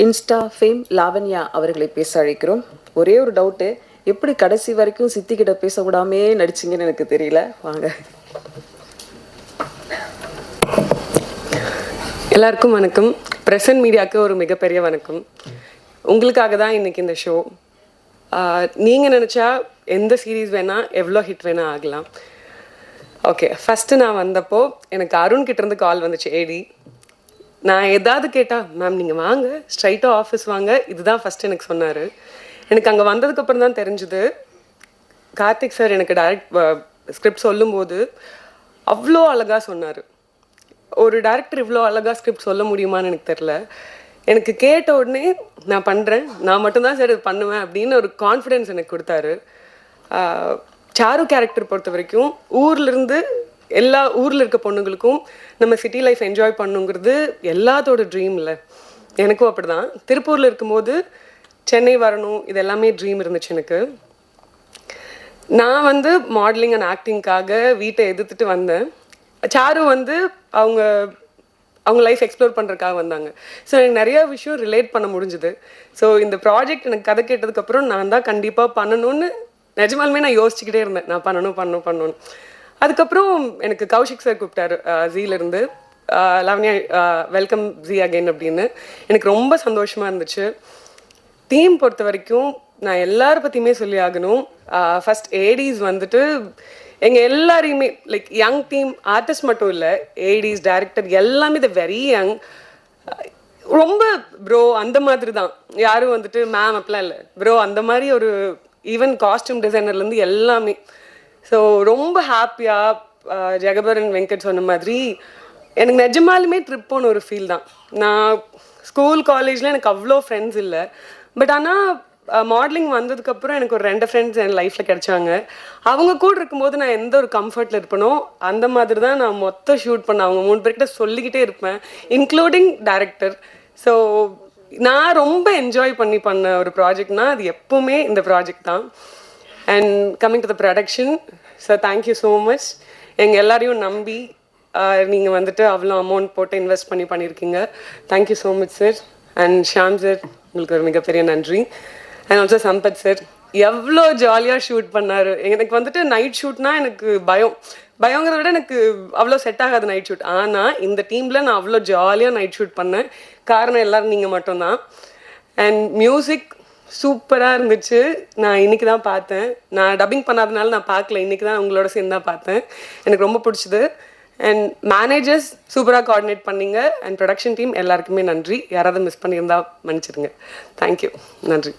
இன்ஸ்டா ஃபேம் லாவண்யா அவர்களை பேச அழைக்கிறோம். ஒரே ஒரு டவுட்டு, எப்படி கடைசி வரைக்கும் சித்திக்கிட்ட பேச விடாமே நடிச்சிங்கன்னு எனக்கு தெரியல. வாங்க. எல்லாருக்கும் வணக்கம். பிரசன்ட் மீடியாவுக்கு ஒரு மிகப்பெரிய வணக்கம். உங்களுக்காக தான் இன்றைக்கி இந்த ஷோ. நீங்கள் நினச்சா எந்த சீரீஸ் வேணால் எவ்வளோ ஹிட் வேணால் ஆகலாம். ஓகே, ஃபஸ்ட்டு நான் வந்தப்போ எனக்கு அருண் கிட்டேருந்து கால் வந்துச்சு, ஏடி. நான் எதாவது கேட்டால், மேம் நீங்கள் வாங்க, ஸ்ட்ரைட்டாக ஆஃபீஸ் வாங்க, இதுதான் ஃபஸ்ட்டு எனக்கு சொன்னார். எனக்கு அங்கே வந்ததுக்கப்புறம் தான் தெரிஞ்சுது, கார்த்திக் சார் எனக்கு டைரக்ட் ஸ்கிரிப்ட் சொல்லும்போது அவ்வளோ அழகாக சொன்னார். ஒரு டைரக்டர் இவ்வளோ அழகாக ஸ்கிரிப்ட் சொல்ல முடியுமான்னு எனக்கு தெரில. எனக்கு கேட்ட உடனே நான் பண்ணுறேன், நான் மட்டும்தான் சார் இது பண்ணுவேன் அப்படின்னு ஒரு கான்ஃபிடென்ஸ் எனக்கு கொடுத்தாரு. சாரு கேரக்டர் பொறுத்த வரைக்கும் ஊர்லேருந்து எல்லா ஊரில் இருக்க பொண்ணுங்களுக்கும் நம்ம சிட்டி லைஃப் என்ஜாய் பண்ணுங்கிறது எல்லாத்தோட ட்ரீம் இல்லை. எனக்கும் அப்படி தான். திருப்பூரில் இருக்கும்போது சென்னை வரணும், இது எல்லாமே ட்ரீம் இருந்துச்சு எனக்கு. நான் வந்து மாடலிங் அண்ட் ஆக்டிங்காக வீட்டை எதிர்த்துட்டு வந்தேன். சாரு வந்து அவங்க லைஃப் எக்ஸ்ப்ளோர் பண்ணுறதுக்காக வந்தாங்க. ஸோ எனக்கு நிறையா விஷயம் ரிலேட் பண்ண முடிஞ்சுது. ஸோ இந்த ப்ராஜெக்ட் எனக்கு கதை கேட்டதுக்கப்புறம் நான் தான் கண்டிப்பாக பண்ணணும்னு நிஜமாலுமே நான் யோசிச்சுக்கிட்டே இருந்தேன். நான் பண்ணணும். அதுக்கப்புறம் எனக்கு கௌஷிக் சார் கூப்பிட்டாரு ஜீலேருந்து, லவன்யா வெல்கம் ஜி அகைன் அப்படின்னு. எனக்கு ரொம்ப சந்தோஷமாக இருந்துச்சு. டீம் பொறுத்த வரைக்கும் நான் எல்லார பற்றியுமே சொல்லி ஆகணும். ஃபஸ்ட் ஏடிஸ் வந்துட்டு எங்கள் எல்லாரையுமே லைக் யங் டீம், ஆர்டிஸ்ட் மட்டும் இல்லை, ஏடிஸ் டைரக்டர் எல்லாமே த வெரி யங். ரொம்ப ப்ரோ அந்த மாதிரி தான், யாரும் வந்துட்டு மேம் அப்படிலாம் இல்லை, ப்ரோ அந்த மாதிரி ஒரு ஈவன் காஸ்டியூம் டிசைனர்லேருந்து எல்லாமே. ஸோ ரொம்ப ஹாப்பியாக ஜெகபரன் வெங்கட் சொன்ன மாதிரி எனக்கு நிஜமாலுமே ட்ரிப் போன ஒரு ஃபீல் தான். நான் ஸ்கூல் காலேஜில் எனக்கு அவ்வளோ ஃப்ரெண்ட்ஸ் இல்லை, பட் ஆனால் மாடலிங் வந்ததுக்கப்புறம் எனக்கு ஒரு 2 ஃப்ரெண்ட்ஸ் என் லைஃப்பில் கிடைச்சாங்க. அவங்க கூட இருக்கும்போது நான் எந்த ஒரு கம்ஃபர்ட்டில் இருப்பேனோ அந்த மாதிரி தான் நான் மொத்தம் ஷூட் பண்ணேன். அவங்க 3 பேர்கிட்ட சொல்லிக்கிட்டே இருப்பேன், இன்க்ளூடிங் டைரக்டர். ஸோ நான் ரொம்ப என்ஜாய் பண்ண ஒரு ப்ராஜெக்ட்னா அது எப்போவுமே இந்த ப்ராஜெக்ட் தான். And coming to the production, sir thank you so much. எங்கள் எல்லாரையும் நம்பி நீங்கள் வந்துட்டு அவ்வளோ அமௌண்ட் போட்டு இன்வெஸ்ட் பண்ணியிருக்கீங்க. Thank you so much sir. And Sham sir, உங்களுக்கு ஒரு மிகப்பெரிய நன்றி. அண்ட் ஆல்சோ சம்பத் சார், எவ்வளோ ஜாலியாக ஷூட் பண்ணார். எனக்கு வந்துட்டு நைட் ஷூட்னா எனக்கு பயங்கிறத விட எனக்கு அவ்வளோ செட் ஆகாது நைட் ஷூட். ஆனால் இந்த டீமில் நான் அவ்வளோ ஜாலியாக நைட் ஷூட் பண்ணேன். காரணம் எல்லோரும் நீங்கள் மட்டும்தான். அண்ட் மியூசிக் சூப்பராக இருந்துச்சு. நான் இன்றைக்கி தான் பார்த்தேன், நான் டப்பிங் பண்ணாதனால நான் பார்க்கல, இன்றைக்கி தான் உங்களோட சேர்ந்து தான் பார்த்தேன். எனக்கு ரொம்ப பிடிச்சிது. அண்ட் மேனேஜர்ஸ் சூப்பராக கோஆர்டினேட் பண்ணிங்க. அண்ட் ப்ரொடக்ஷன் டீம் எல்லாருக்குமே நன்றி. யாராவது மிஸ் பண்ணியிருந்தா மன்னிச்சிடுங்க. தேங்க்யூ, நன்றி.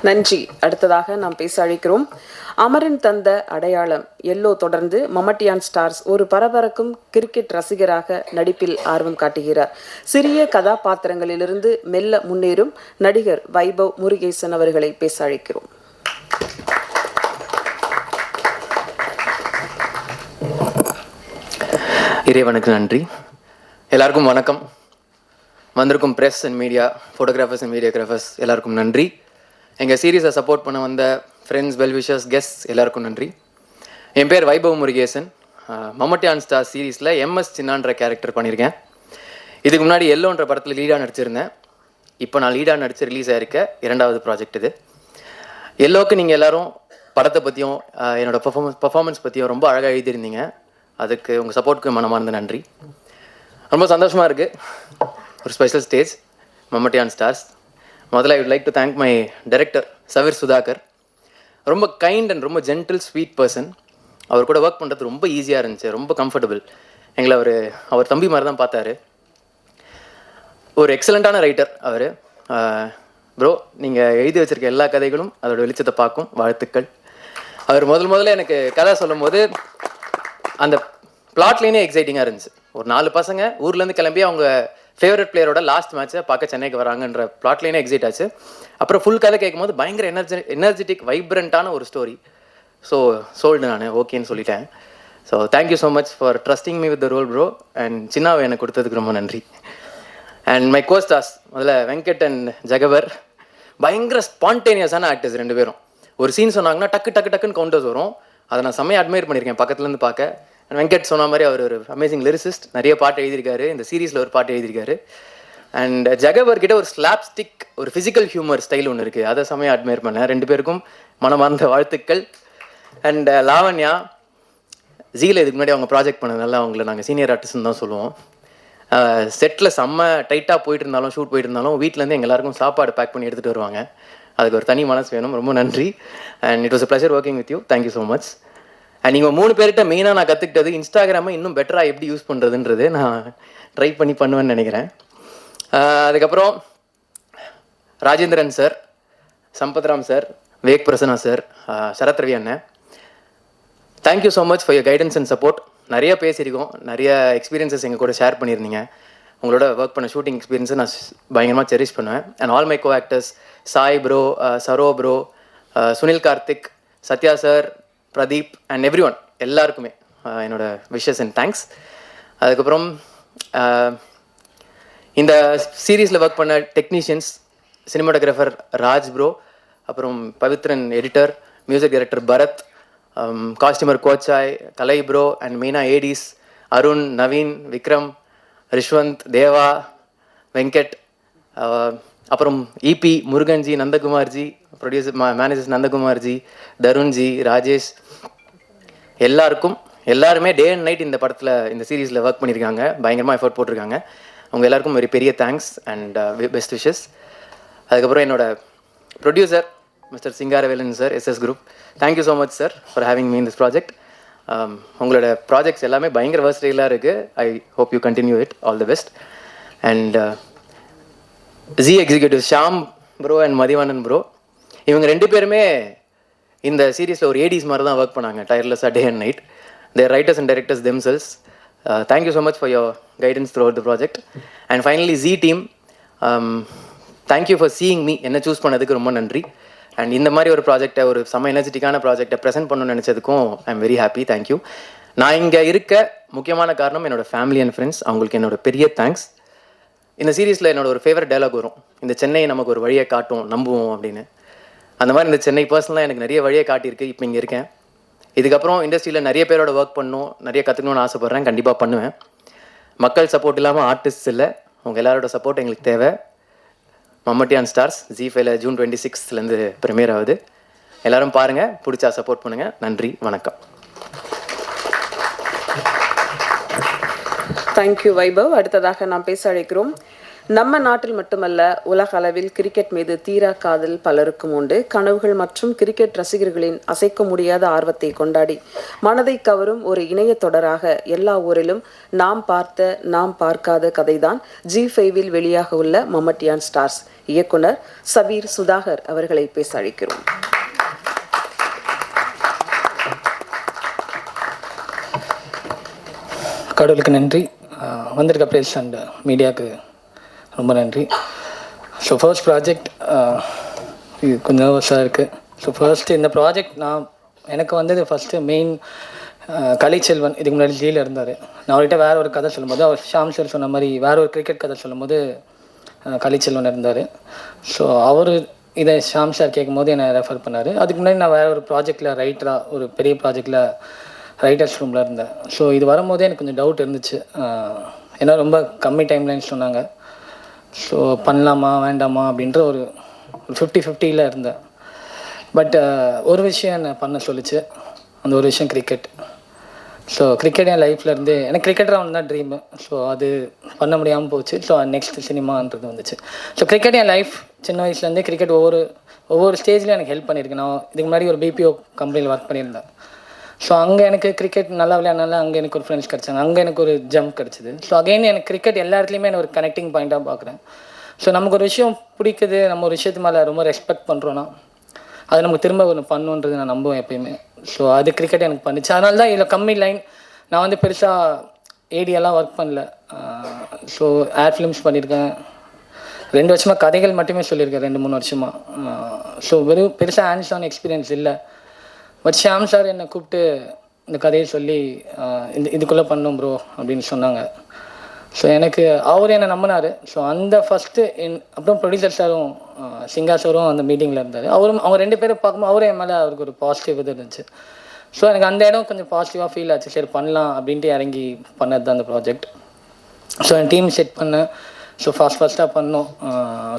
நன்றி. அடுத்ததாக நாம் பேச அழைக்கிறோம் அமரன் தந்த அடையாளம் எல்லோ தொடர்ந்து மம்மட்டியான் ஸ்டார்ஸ் ஒரு பரபரக்கும் கிரிக்கெட் ரசிகராக நடிப்பில் ஆர்வம் காட்டுகிறார். சிறிய கதாபாத்திரங்களிலிருந்து மெல்ல முன்னேறும் நடிகர் வைபவ் முருகேசன் அவர்களை பேச அழைக்கிறோம். இறைவனுக்கு நன்றி. எல்லாருக்கும் வணக்கம். வந்திருக்கும் press and media, photographers and videographers எல்லாருக்கும் நன்றி. எங்கள் சீரீஸை சப்போர்ட் பண்ண வந்த ஃப்ரெண்ட்ஸ், வெல்விஷர்ஸ், கெஸ்ட்ஸ் எல்லாருக்கும் நன்றி. என் பேர் வைபவ் முருகேசன். மம்மட்டியான் ஸ்டார் சீரீஸில் MS சின்னான்ற கேரக்டர் பண்ணியிருக்கேன். இதுக்கு முன்னாடி எல்லோன்ற படத்தில் லீடாக நடிச்சிருந்தேன். இப்போ நான் லீடாக நடித்து ரிலீஸ் ஆகிருக்க 2வது ப்ராஜெக்ட் இது. எல்லோவுக்கு நீங்கள் எல்லோரும் படத்தை பற்றியும் என்னோடய பர்ஃபார்மன்ஸ் பற்றியும் ரொம்ப அழகாக எழுதியிருந்தீங்க. அதுக்கு உங்கள் சப்போர்ட்டுக்கு மனமார்ந்த நன்றி. ரொம்ப சந்தோஷமாக இருக்குது. ஒரு ஸ்பெஷல் ஸ்டேஜ் மம்மட்டியான் ஸ்டார்ஸ். முதல்ல I would like to thank my director Saveer Sudhakar. ரொம்ப கைண்ட் அண்ட் ரொம்ப ஜென்டில் ஸ்வீட் பர்சன். அவர் கூட ஒர்க் பண்ணுறது ரொம்ப ஈஸியாக இருந்துச்சு, ரொம்ப கம்ஃபர்டபுள். எங்களை அவர் தம்பி மாதிரி தான் பார்த்தாரு. ஒரு எக்ஸலண்ட்டான ரைட்டர் அவர். ப்ரோ, நீங்கள் எழுதி வச்சுருக்க எல்லா கதைகளும் அதோட வெளிச்சத்தை பார்க்கும். வாழ்த்துக்கள். அவர் முதல்ல எனக்கு கதை சொல்லும் போது அந்த பிளாட்லேனே எக்ஸைட்டிங்காக இருந்துச்சு. ஒரு 4 பசங்க ஊர்லேருந்து கிளம்பி அவங்க ஃபேவரட் பிளேயரோட லாஸ்ட் மேட்ச்சை பார்க்க சென்னைக்கு வராங்கன்ற பிளாட்லேனே எக்ஸைட் ஆச்சு. அப்புறம் ஃபுல் கதை கேட்கும் போது பயங்கர எனர்ஜெட்டிக் வைப்ரண்ட்டான ஒரு ஸ்டோரி. ஸோ சோல்டு நான் ஓகேன்னு சொல்லிட்டேன். So thank you so much for trusting me with the role bro. And சின்னாவை எனக்கு கொடுத்ததுக்கு ரொம்ப நன்றி. அண்ட் மை கோஸ்டாஸ், முதல்ல வெங்கட் அண்ட் ஜெகவர் பயங்கர ஸ்பான்டேனியஸான ஆக்டர்ஸ் 2 பேரும். ஒரு சீன் சொன்னாங்கன்னா டக்குன்னு கவுண்டர்ஸ் வரும். அதை நான் செம்மையாக அட்மையர் பண்ணியிருக்கேன் பக்கத்துலேருந்து பார்க்க. வெங்கட் சொன்ன மாதிரி அவர் ஒரு அமேசிங் லிரிசிஸ்ட். நிறைய பாட்டு எழுதியிருக்காரு. இந்த சீரீஸில் ஒரு பாட்டு எழுதியிருக்காரு. அண்ட் ஜெகவர்கிட்ட ஒரு ஸ்லாப்ஸ்டிக், ஒரு ஃபிசிக்கல் ஹியூமர் ஸ்டைல் ஒன்று இருக்குது. அதை செம்மையாக அட்மையர் பண்ணேன். 2 பேருக்கும் மனமார்ந்த வாழ்த்துக்கள். அண்ட் லாவண்யா ஜீல இதுக்கு முன்னாடி அவங்க ப்ராஜெக்ட் பண்ணதுனால அவங்கள நாங்கள் சீனியர் ஆர்டிஸ்ட்னு தான் சொல்லுவோம். செட்டில் செம்ம டைட்டாக போயிட்டு இருந்தாலும், ஷூட் போயிட்டு இருந்தாலும் வீட்டிலேருந்து எங்கள் எல்லாருக்கும் சாப்பாடு பேக் பண்ணி எடுத்துகிட்டு வருவாங்க. அதுக்கு ஒரு தனி மனசு வேணும். ரொம்ப நன்றி. And it was a pleasure working with you. Thank you so much. And நீங்கள் 3 பேர்கிட்ட மெயினாக நான் கற்றுக்கிட்டது இன்ஸ்டாகிராமை இன்னும் பெட்டராக எப்படி யூஸ் பண்ணுறதுன்றது நான் ட்ரை பண்ணுவேன்னு நினைக்கிறேன். அதுக்கப்புறம் Rajendran sir, Sampathram sir, Vivek Prasanna sir, Sarath Ravi அண்ணன், thank you so much for your guidance and support. நிறைய பேசியிருக்கோம், நிறைய எக்ஸ்பீரியன்ஸஸ் எங்கள் கூட ஷேர் பண்ணியிருந்தீங்க. உங்களோட ஒர்க் பண்ண ஷூட்டிங் எக்ஸ்பீரியன்ஸை நான் பயங்கரமாக செரிஷ் பண்ணுவேன். And all my co actors, Sai bro, Saro bro, Sunil Karthik, Sathya sir, Pradeep and every one எல்லாருக்குமே என்னோட விஷஸ் அண்ட் தேங்க்ஸ். அதுக்கப்புறம் இந்த சீரீஸில் ஒர்க் பண்ண டெக்னீஷியன்ஸ், சினிமாட்டோகிராஃபர் ராஜ் ப்ரோ, அப்புறம் Pavithran editor, music director Bharath, costumer Kochai, Kalai bro and மெயினா ஏடிஸ் அருண், நவீன், விக்ரம், ரிஷ்வந்த், தேவா, வெங்கட், அப்புறம் EP, Muruganji, Nandakumarji, producer managers Nandakumarji, Tharunji, Rajesh, எல்லாருமே டே அண்ட் நைட் இந்த படத்தில் இந்த சீரீஸில் ஒர்க் பண்ணியிருக்காங்க. பயங்கரமாக எஃபர்ட் போட்டிருக்காங்க. அவங்க எல்லாருக்கும் ஒரு பெரிய தேங்க்ஸ் அண்ட் பெஸ்ட் விஷஸ். அதுக்கப்புறம் என்னோட producer mister Singaravelan sir, SS group, thank you so much sir for having me in this project. உங்களோட ப்ராஜெக்ட்ஸ் எல்லாமே பயங்கர வெர்சடைலாக இருக்குது. I hope you continue it. All the best. And G executive Sham bro and Mathivanan bro, இவங்க 2 பேருமே இந்த சீரீஸில் ஒரு ஏடிஸ் மாதிரி தான் ஒர்க் பண்ணாங்க, டயர்லெஸ்ஸாக day and night. They are writers and directors themselves. Thank you so much for your guidance throughout the project. And finally, Z team, thank you for seeing me. என்ன சூஸ் பண்ணதுக்கு ரொம்ப நன்றி. And இந்த மாதிரி ஒரு ப்ராஜெக்டை, ஒரு செம்ம எனர்ஜெட்டிக்கான ப்ராஜெக்டை ப்ரெசென்ட் பண்ணணும்னு நினச்சதுக்கும் I am very happy. Thank you. நான் இங்கே இருக்க முக்கியமான காரணம் என்னோடய ஃபேமிலி அண்ட் ஃப்ரெண்ட்ஸ். அவங்களுக்கு என்னோட பெரிய தேங்க்ஸ். இந்த சீரீஸில் என்னோட ஒரு ஃபேவரட் டைலாக் வரும், இந்த சென்னை நமக்கு ஒரு வழியை காட்டும், நம்புவோம் அப்படின்னு. அந்த மாதிரி இந்த சென்னை பர்சனலாக எனக்கு நிறைய வழியை காட்டியிருக்கு. இப்போ இங்கே இருக்கேன். இதுக்கப்புறம் இண்டஸ்ட்ரியில் நிறைய பேரோட ஒர்க் பண்ணணும், நிறைய கற்றுக்கணும்னு ஆசைப்பட்றேன். கண்டிப்பாக பண்ணுவேன். மக்கள் சப்போர்ட் இல்லாமல் ஆர்டிஸ்ட் இல்லை. உங்கள் எல்லாரோட சப்போர்ட் எங்களுக்கு தேவை. மம்மட்டி அண்ட் ஸ்டார்ஸ் ஜி5ல ஜூன் 26 ப்ரீமியர் ஆகுது. எல்லோரும் பாருங்கள், பிடிச்சா சப்போர்ட் பண்ணுங்கள். நன்றி, வணக்கம். தேங்க்யூ வைபவ். அடுத்ததாக நாம் பேச அழைக்கிறோம். நம்ம நாட்டில் மட்டுமல்ல, உலக அளவில் கிரிக்கெட் மீது தீரா காதல் பலருக்கும் உண்டு. கனவுகள் மற்றும் கிரிக்கெட் ரசிகர்களின் அசைக்க முடியாத ஆர்வத்தை கொண்டாடி மனதை கவரும் ஒரு இணைய தொடராக எல்லா ஊரிலும் நாம் பார்த்த நாம் பார்க்காத கதைதான் ஜி5ல் வெளியாக உள்ள மம்மட்டியான் ஸ்டார்ஸ். இயக்குனர் சபீர் சுதாகர் அவர்களை பேச அழைக்கிறோம். கடவுளுக்கு நன்றி. வந்திருக்க ப்ரெஸ் அண்ட் மீடியாவுக்கு ரொம்ப நன்றி. ஸோ ஃபர்ஸ்ட் ப்ராஜெக்ட் இது கொஞ்சம் நர்வஸாக இருக்குது. ஸோ ஃபர்ஸ்ட்டு இந்த ப்ராஜெக்ட் எனக்கு வந்தது ஃபஸ்ட்டு மெயின் கலைச்செல்வன். இதுக்கு முன்னாடி ஜெயிலில் இருந்தார். நான் அவர்கிட்ட வேறு ஒரு கதை சொல்லும்போது, அவர் ஷாம் சார் சொன்ன மாதிரி வேறு ஒரு கிரிக்கெட் கதை சொல்லும்போது கலைச்செல்வன் இருந்தார். ஸோ அவர் இதை ஷாம் சார் கேட்கும்போது என்னை ரெஃபர் பண்ணார். அதுக்கு முன்னாடி நான் வேறு ஒரு ப்ராஜெக்டில் ரைட்டராக, ஒரு பெரிய ப்ராஜெக்டில் ரைட்டர்ஸ் ரூமில் இருந்தேன். ஸோ இது வரும்போதே எனக்கு கொஞ்சம் டவுட் இருந்துச்சு. ஏன்னா ரொம்ப கம்மி டைம்லைன்னு சொன்னாங்க. ஸோ பண்ணலாமா வேண்டாமா அப்படின்ற ஒரு 50-50 இருந்தேன். பட் ஒரு விஷயம் என்னை பண்ண சொல்லிச்சு. அந்த ஒரு விஷயம் கிரிக்கெட். ஸோ கிரிக்கெட் என் லைஃப்பில் இருந்து எனக்கு கிரிக்கெட்டராக ஒன்று தான் ட்ரீமு. ஸோ அது பண்ண முடியாமல் போச்சு. ஸோ நெக்ஸ்ட் சினிமான்றது வந்துச்சு. ஸோ கிரிக்கெட் என் லைஃப் சின்ன வயசுலேருந்தே கிரிக்கெட் ஒவ்வொரு ஸ்டேஜ்லேயும் எனக்கு ஹெல்ப் பண்ணியிருக்கு. நான் இதுக்கு முன்னாடி ஒரு பிபிஓ கம்பெனியில் ஒர்க் பண்ணியிருந்தேன். ஸோ அங்கே எனக்கு கிரிக்கெட் நல்லா விளையாடுனால அங்கே எனக்கு ஒரு ஃப்ரெண்ட்ஸ் கிடச்சாங்க. அங்கே எனக்கு ஒரு ஜம்ப் கிடச்சிது. ஸோ அகைன் எனக்கு கிரிக்கெட் எல்லா இடத்துலையுமே நான் ஒரு கனெக்டிங் பாயிண்ட்டாக பார்க்குறேன். ஸோ நமக்கு ஒரு விஷயம் பிடிக்குது, நம்ம ஒரு விஷயத்து மேலே ரொம்ப ரெஸ்பெக்ட் பண்ணுறோன்னா அது நமக்கு திரும்ப ஒன்று பண்ணுன்றது நான் நம்புவேன் எப்பயுமே. ஸோ அது கிரிக்கெட் எனக்கு பண்ணிச்சு. அதனால தான் இதில் கம்மி லைன். நான் வந்து பெருசாக ஏடியெல்லாம் ஒர்க் பண்ணல. ஸோ ஏர் ஃபிலிம்ஸ் பண்ணியிருக்கேன். 2 வருஷமாக கதைகள் மட்டுமே சொல்லியிருக்கேன், 2-3 வருஷமாக. ஸோ வெறும் பெருசாக ஹேண்ட்ஸ் ஆன் எக்ஸ்பீரியன்ஸ் இல்லை. பட் ஷாம் சார் என்னை கூப்பிட்டு இந்த கதையை சொல்லி இதுக்குள்ளே பண்ணோம் ப்ரோ அப்படின்னு சொன்னாங்க. ஸோ எனக்கு அவர் என்னை நம்பினார். ஸோ அந்த ஃபஸ்ட்டு அப்புறம் ப்ரொடியூசர் சாரும் சிங்கா சாரும் அந்த மீட்டிங்கில் இருந்தார். அவங்க 2 பேரும் பார்க்கும்போது அவரும் என் மேலே அவருக்கு ஒரு பாசிட்டிவ் இது இருந்துச்சு. ஸோ எனக்கு அந்த இடம் கொஞ்சம் பாசிட்டிவாக ஃபீல் ஆச்சு. சரி பண்ணலாம் அப்படின்ட்டு இறங்கி பண்ணது தான் அந்த ப்ராஜெக்ட். ஸோ என் டீம் செட் பண்ணேன். ஸோ ஃபஸ்ட்டாக பண்ணோம்.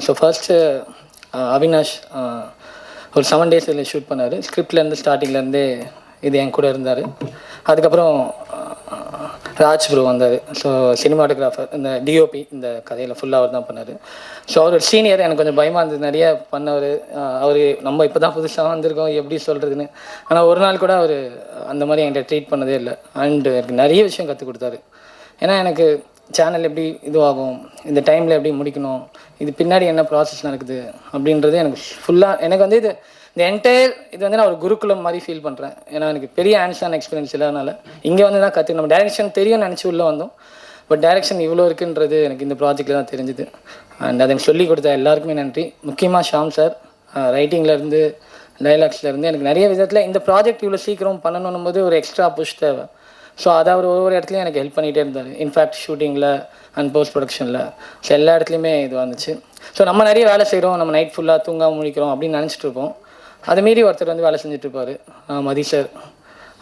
ஸோ ஃபர்ஸ்ட்டு அவினாஷ் ஒரு 7 days இதில் ஷூட் பண்ணார். ஸ்கிரிப்ட்லேருந்து ஸ்டார்டிங்லேருந்தே இது என் கூட இருந்தார். அதுக்கப்புறம் ராஜ் ப்ரோ வந்தார். ஸோ சினிமாட்டோகிராஃபர், இந்த டிஓபி இந்த கதையில் ஃபுல்லாக அவர் தான் பண்ணார். ஸோ அவர் ஒரு சீனியர். எனக்கு கொஞ்சம் பயமாக இருந்தது. நிறைய பண்ணவர். அவர் நம்ம இப்போ தான் புதுசாக வந்திருக்கோம் எப்படி சொல்கிறதுன்னு. ஆனால் ஒரு நாள் கூட அவர் அந்த மாதிரி என்கிட்ட ட்ரீட் பண்ணதே இல்லை. அண்டு எனக்கு நிறைய விஷயம் கற்றுக் கொடுத்தாரு. ஏன்னா எனக்கு சேனல் எப்படி இதுவாகும், இந்த டைமில் எப்படி முடிக்கணும், இது பின்னாடி என்ன ப்ராசஸ் நடக்குது அப்படின்றது எனக்கு ஃபுல்லாக எனக்கு வந்து இந்த என்டையர் இது வந்து நான் ஒரு குருகுலம் மாதிரி ஃபீல் பண்ணுறேன். ஏன்னா எனக்கு பெரிய ஹேண்ட்ஸ் ஆன் எக்ஸ்பீரியன்ஸ் இல்லாதனால இங்கே வந்து தான் கற்றுக்கணும். நம்ம டைரெக்ஷன் தெரியும்னு நினச்சி உள்ளே வந்தோம். பட் டைரெக்ஷன் இவ்வளோ இருக்குன்றது எனக்கு இந்த ப்ராஜெக்டில் தான் தெரிஞ்சுது. அண்ட் அதை எனக்கு சொல்லிக் கொடுத்த எல்லாருக்குமே நன்றி. முக்கியமாக ஷாம் சார், ரைட்டிங்லேருந்து டைலாக்ஸ்லேருந்து எனக்கு நிறைய விதத்தில் இந்த ப்ராஜெக்ட் இவ்வளோ சீக்கிரம் பண்ணணும் போது ஒரு எக்ஸ்ட்ரா புஷ் தேவை. ஸோ அதை அவர் ஒவ்வொரு இடத்துலையும் எனக்கு ஹெல்ப் பண்ணிகிட்டே இருந்தார். இன்ஃபேக்ட் ஷூட்டிங்கில் அண்ட் போஸ்ட் ப்ரொடக்ஷனில். ஸோ எல்லா இடத்துலையுமே இது வந்துச்சு. ஸோ நம்ம நிறைய வேலை செய்கிறோம், நம்ம நைட் ஃபுல்லாக தூங்காமல் முழிக்கிறோம் அப்படின்னு நினச்சிட்டு இருப்போம். அதை மீறி ஒருத்தர் வந்து வேலை செஞ்சுட்ருப்பார், மதி சார்.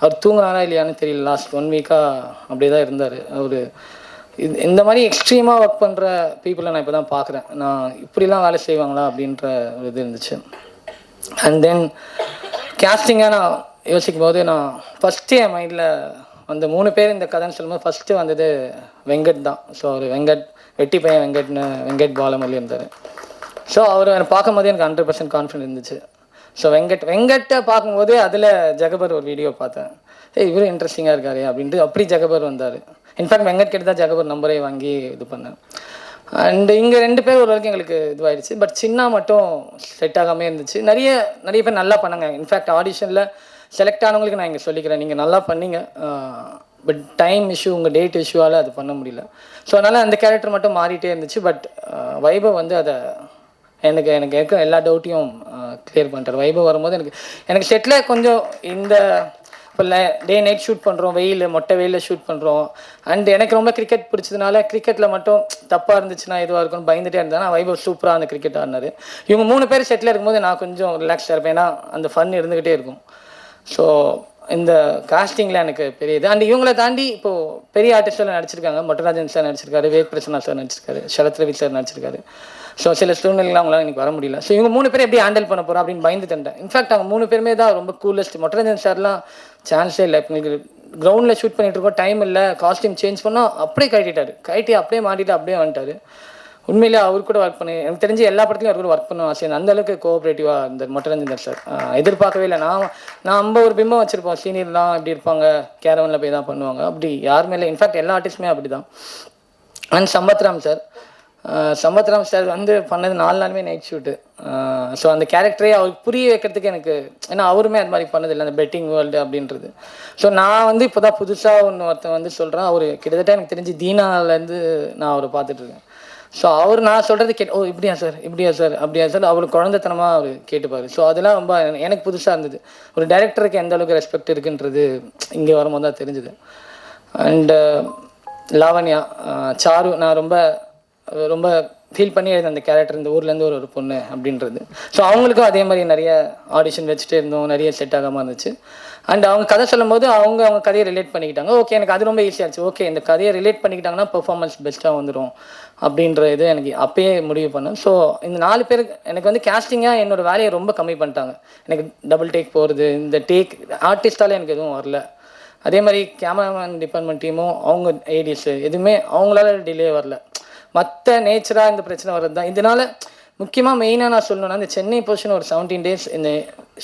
அவர் தூங்குனாரா இல்லையான்னு தெரியல. லாஸ்ட் 1 வீக்காக அப்படியே தான் இருந்தார் அவர். இந்த மாதிரி எக்ஸ்ட்ரீமாக ஒர்க் பண்ணுற பீப்புளை நான் இப்போ தான் பார்க்குறேன். நான் இப்படிலாம் வேலை செய்வாங்களா அப்படின்ற ஒரு இது இருந்துச்சு. அண்ட் தென் கேஸ்டிங்காக நான் யோசிக்கும் போது நான் ஃபஸ்ட்டு என் மைண்டில் அந்த 3 பேர் இந்த கதைன்னு சொல்லும்போது ஃபஸ்ட்டு வந்தது வெங்கட் தான். ஸோ அவர் வெங்கட், வெட்டி பையன் வெங்கட்னு, வெங்கட் பாலமல்லி இருந்தார். ஸோ அவர் பார்க்கும் போது எனக்கு 100% கான்ஃபிடென்ட் இருந்துச்சு. ஸோ வெங்கட்டை பார்க்கும்போது அதில் ஜெகபர் ஒரு வீடியோ பார்த்தேன். இவரும் இன்ட்ரெஸ்டிங்காக இருக்காரு அப்படின்ட்டு அப்படி ஜெகபர் வந்தார். இன்ஃபேக்ட் வெங்கட் கிட்ட தான் ஜெகபர் நம்பரே வாங்கி இது பண்ணேன். அண்டு இங்கே 2 பேர் ஒரு வரைக்கும் எங்களுக்கு இதுவாகிடுச்சு. பட் சின்ன மட்டும் செட் ஆகாமே இருந்துச்சு. நிறைய பேர் நல்லா பண்ணாங்க. இன்ஃபேக்ட் ஆடிஷனில் செலக்ட் ஆனவங்களுக்கு நான் இங்கே சொல்லிக்கிறேன், நீங்கள் நல்லா பண்ணீங்க. பட் டைம் இஷ்யூ, உங்கள் டேட் இஷ்யூவால் அது பண்ண முடியல. ஸோ அதனால் அந்த கேரக்டர் மட்டும் மாறிட்டே இருந்துச்சு. பட் வைபவ் வந்து அதை எனக்கு இருக்க எல்லா டவுட்டையும் கிளியர் பண்ணிட்டார். வைபவ் வரும்போது எனக்கு செட்டில் கொஞ்சம் இந்த இப்போ டே நைட் ஷூட் பண்ணுறோம், மொட்டை வெயிலில் ஷூட் பண்ணுறோம். அண்ட் எனக்கு ரொம்ப கிரிக்கெட் பிடிச்சதுனால கிரிக்கெட்டில் மட்டும் தப்பாக இருந்துச்சுன்னா இதுவாக இருக்கும்னு பயந்துகிட்டே இருந்தேன். வைபவ் சூப்பராக அந்த கிரிக்கெட் ஆடினார். இவங்க 3 பேர் செட்டில் இருக்கும்போது நான் கொஞ்சம் ரிலாக்ஸாக இருப்பேன், ஏன்னா அந்த ஃபன் இருந்துக்கிட்டே இருக்கும். ஸோ இந்த காஸ்டிங்கில் எனக்கு பெரிய இது. அண்ட் இவங்களை தாண்டி இப்போது பெரிய ஆர்டிஸ்டெல்லாம் நடிச்சிருக்காங்க. மொட்டராஜன் சார் நடிச்சிருக்காரு, வேக் பிரசன்னா சார் நடிச்சிருக்காரு, சரத் ரவி சார் நடிச்சிருக்காரு. ஸோ சில சூழ்நிலைகள் அவங்களால எனக்கு வர முடியல. ஸோ இவங்க 3 பேர் எப்படி ஹேண்டில் பண்ண போகிறோம் அப்படின்னு பயந்து தண்டேன். இன்ஃபேக்ட் அவங்க 3 பேருமே தான் ரொம்ப கூலஸ்ட். மொட்டராஜன் சார்லாம் சான்ஸே இல்லை. இப்போ எங்களுக்கு கிரவுண்டில் ஷூட் பண்ணிட்டு இருக்கோம், டைம் இல்லை, காஸ்டியூம் சேஞ்ச் பண்ணால் அப்படியே கட்டி அப்படியே மாட்டிட்டு அப்படியே வந்துட்டார். உண்மையிலே அவர் கூட ஒர்க் பண்ணி எனக்கு தெரிஞ்சு எல்லா படத்துலையும் அவர் கூட ஒர்க் பண்ண ஆசை. அந்தளவுக்கு கோஆப்ரேட்டிவாக இந்த மொட்டரஞ்சன் சார் எதிர்பார்க்கவே இல்லை. நான் நம்ம ஒரு பிம்பம் வச்சுருப்போம், சீனியர்லாம் இப்படி இருப்பாங்க, கேரவனில் போய் தான் பண்ணுவாங்க, அப்படி யாருமே இல்லை. இன்ஃபேக்ட் எல்லா ஆர்டிஸ்ட்டுமே அப்படி தான். அண்ட் சம்பத்ராம் சார் வந்து பண்ணது 4 நாளுமே நைட் ஷூட்டு. ஸோ அந்த கேரக்டரே அவருக்கு புரிய வைக்கிறதுக்கு எனக்கு, ஏன்னா அவருமே அது மாதிரி பண்ணதில்லை, அந்த பெட்டிங் வேர்ல்டு அப்படின்றது. ஸோ நான் வந்து இப்போ தான் புதுசாக ஒருத்தன் வந்து சொல்கிறேன். அவர் கிட்டத்தட்ட எனக்கு தெரிஞ்சு தீனாலேருந்து நான் அவரை பார்த்துட்ருக்கேன். ஸோ நான் சொல்கிறது இப்படியா சார் அப்படியா சார் அவர் குழந்தைத்தனமாக அவர் கேட்டுப்பார். ஸோ அதெல்லாம் ரொம்ப எனக்கு புதுசாக இருந்தது. ஒரு டைரக்டருக்கு எந்த அளவுக்கு ரெஸ்பெக்ட் இருக்குன்றது இங்கே வரும்போது தான் தெரிஞ்சுது. அண்டு லாவண்யா, சாரு, நான் ரொம்ப ஃபீல் பண்ணி எழுத அந்த கேரக்டர், இந்த ஊர்லேருந்து ஒரு பொண்ணு அப்படின்றது. ஸோ அவங்களுக்கும் அதே மாதிரி நிறைய ஆடிஷன் வச்சுட்டே இருந்தோம், நிறைய செட் ஆகாமல் இருந்துச்சு. அண்ட் அவங்க கதை சொல்லும் போது அவங்க கதையை ரிலேட் பண்ணிக்கிட்டாங்க. ஓகே, எனக்கு அது ரொம்ப ஈஸியாக இருந்துச்சு. ஓகே, இந்த கதையை ரிலேட் பண்ணிக்கிட்டாங்கன்னா பெர்ஃபார்மன்ஸ் பெஸ்ட்டாக வந்துடும் அப்படின்ற இது எனக்கு அப்பயே முடிவு பண்ணேன். ஸோ இந்த 4 பேர் எனக்கு வந்து கேஸ்டிங்காக என்னோடய வேலையை ரொம்ப கம்மி பண்ணிட்டாங்க. எனக்கு டபுள் டேக் போகிறது, இந்த டேக் ஆர்டிஸ்டாலே எனக்கு எதுவும் வரல. அதே மாதிரி கேமராமேன் டிபார்ட்மெண்ட் டீமும் அவங்க ஏடிஎஸ் எதுவுமே அவங்களால டிலே வரல. மற்ற நேச்சராக இந்த பிரச்சனை வர்றது தான். இதனால் முக்கியமாக மெயினாக நான் சொல்லணும்னா, இந்த சென்னை போர்ஷன் ஒரு 17 days இந்த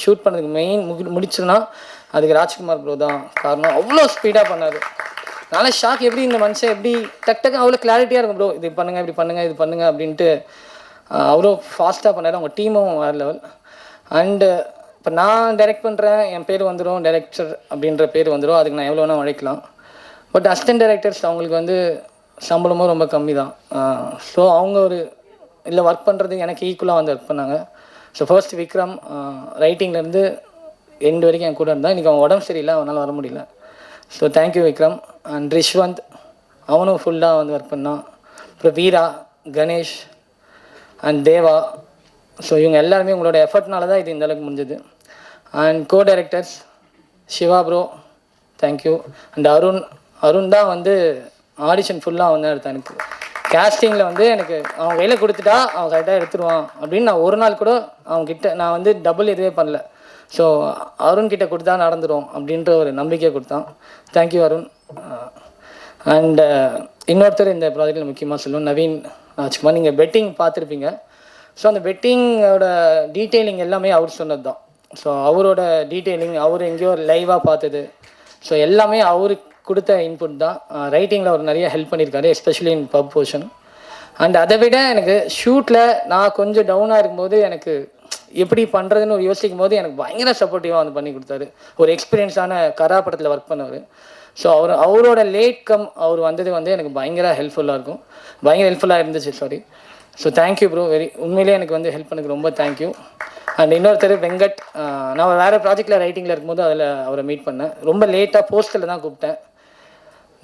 ஷூட் பண்ணதுக்கு மெயின் முடிச்சுன்னா அதுக்கு ராஜ்குமார் ப்ரோ தான் காரணம். அவ்வளோ ஸ்பீடாக பண்ணார். நல்லா ஷாக், எப்படி இந்த மனுஷன் எப்படி டக்கு அவ்வளோ கிளாரிட்டியாக இருக்கும் ப்ரோ, இது பண்ணுங்கள், இப்படி பண்ணுங்கள், இது பண்ணுங்கள் அப்படின்ட்டு அவ்வளோ ஃபாஸ்ட்டாக பண்ணார். அவங்க டீமும் வேறு லெவல். அண்டு இப்போ நான் டைரக்ட் பண்ணுறேன், என் பேர் வந்துடும், டைரக்டர் அப்படின்ற பேர் வந்துடும், அதுக்கு நான் எவ்வளோ வேணால் உழைக்கலாம். பட் அசிஸ்டன்ட் டைரக்டர்ஸ் அவங்களுக்கு வந்து சம்பளமும் ரொம்ப கம்மி தான். ஸோ அவங்க இல்லை ஒர்க் பண்ணுறது எனக்கு ஈக்குவலாக வந்து ஒர்க் பண்ணாங்க. ஸோ ஃபர்ஸ்ட் விக்ரம் ரைட்டிங்லேருந்து எண்டு வரைக்கும் என் கூட இருந்தால். இன்றைக்கி அவன் உடம்பு சரியில்லை, அவனால் வர முடியல. So thank you Vikram. And Rishwanth, அவனும் ஃபுல்லாக வந்து ஒர்க் பண்ணான். அப்புறம் வீரா, கணேஷ் அண்ட் தேவா. ஸோ இவங்க எல்லாருமே உங்களோட எஃபர்ட்னால தான் இது இந்த அளவுக்கு முடிஞ்சது. And co directors Siva bro, thank you. And Arun தான் வந்து ஆடிஷன் ஃபுல்லாக வந்து எடுத்தான். எனக்கு கேஸ்டிங்கில் வந்து எனக்கு அவன் கையில் கொடுத்துட்டா அவன் கரெக்டாக எடுத்துருவான் அப்படின்னு நான் ஒரு நாள் கூட அவன்கிட்ட நான் வந்து டபுள் எதுவே பண்ணல. ஸோ அருண்கிட்ட கொடுத்தா நடந்துடும் அப்படின்ற ஒரு நம்பிக்கை கொடுத்தான். தேங்க்யூ அருண். அண்டு இன்னொருத்தர் இந்த ப்ராஜெக்டில் முக்கியமாக சொல்லணும், நவீன் ராஜ்குமார். நீங்கள் பெட்டிங் பார்த்துருப்பீங்க. ஸோ அந்த பெட்டிங்கோட டீட்டெயிலிங் எல்லாமே அவர் சொன்னது தான். ஸோ அவரோட டீட்டெயிலிங் அவர் எங்கேயோ லைவாக பார்த்தது. ஸோ எல்லாமே அவருக்கு கொடுத்த இன்புட் தான். ரைட்டிங்கில் அவர் நிறைய ஹெல்ப் பண்ணியிருக்காரு, especially in pub portion. And அதை விட எனக்கு ஷூட்டில் நான் கொஞ்சம் டவுனாக இருக்கும்போது எனக்கு எப்படி பண்ணுறதுன்னு ஒரு யோசிக்கும் போது எனக்கு பயங்கர சப்போர்ட்டிவாக வந்து பண்ணி கொடுத்தாரு. ஒரு எக்ஸ்பீரியன்ஸான கரா படத்தில் ஒர்க் பண்ணவர். ஸோ அவரோட லேட் கம் அவர் வந்தது வந்து எனக்கு பயங்கர ஹெல்ப்ஃபுல்லாக இருந்துச்சு. சாரி. ஸோ தேங்க்யூ ப்ரோ, உண்மையிலே எனக்கு வந்து ஹெல்ப் பண்ணதுக்கு ரொம்ப தேங்க்யூ. அண்ட் இன்னொருத்தர் வெங்கட், நான் வேறு ப்ராஜெக்டில் ரைட்டிங்கில் இருக்கும்போது அதில் அவரை மீட் பண்ணேன். ரொம்ப லேட்டாக போஸ்டரில் தான் கூப்பிட்டேன்.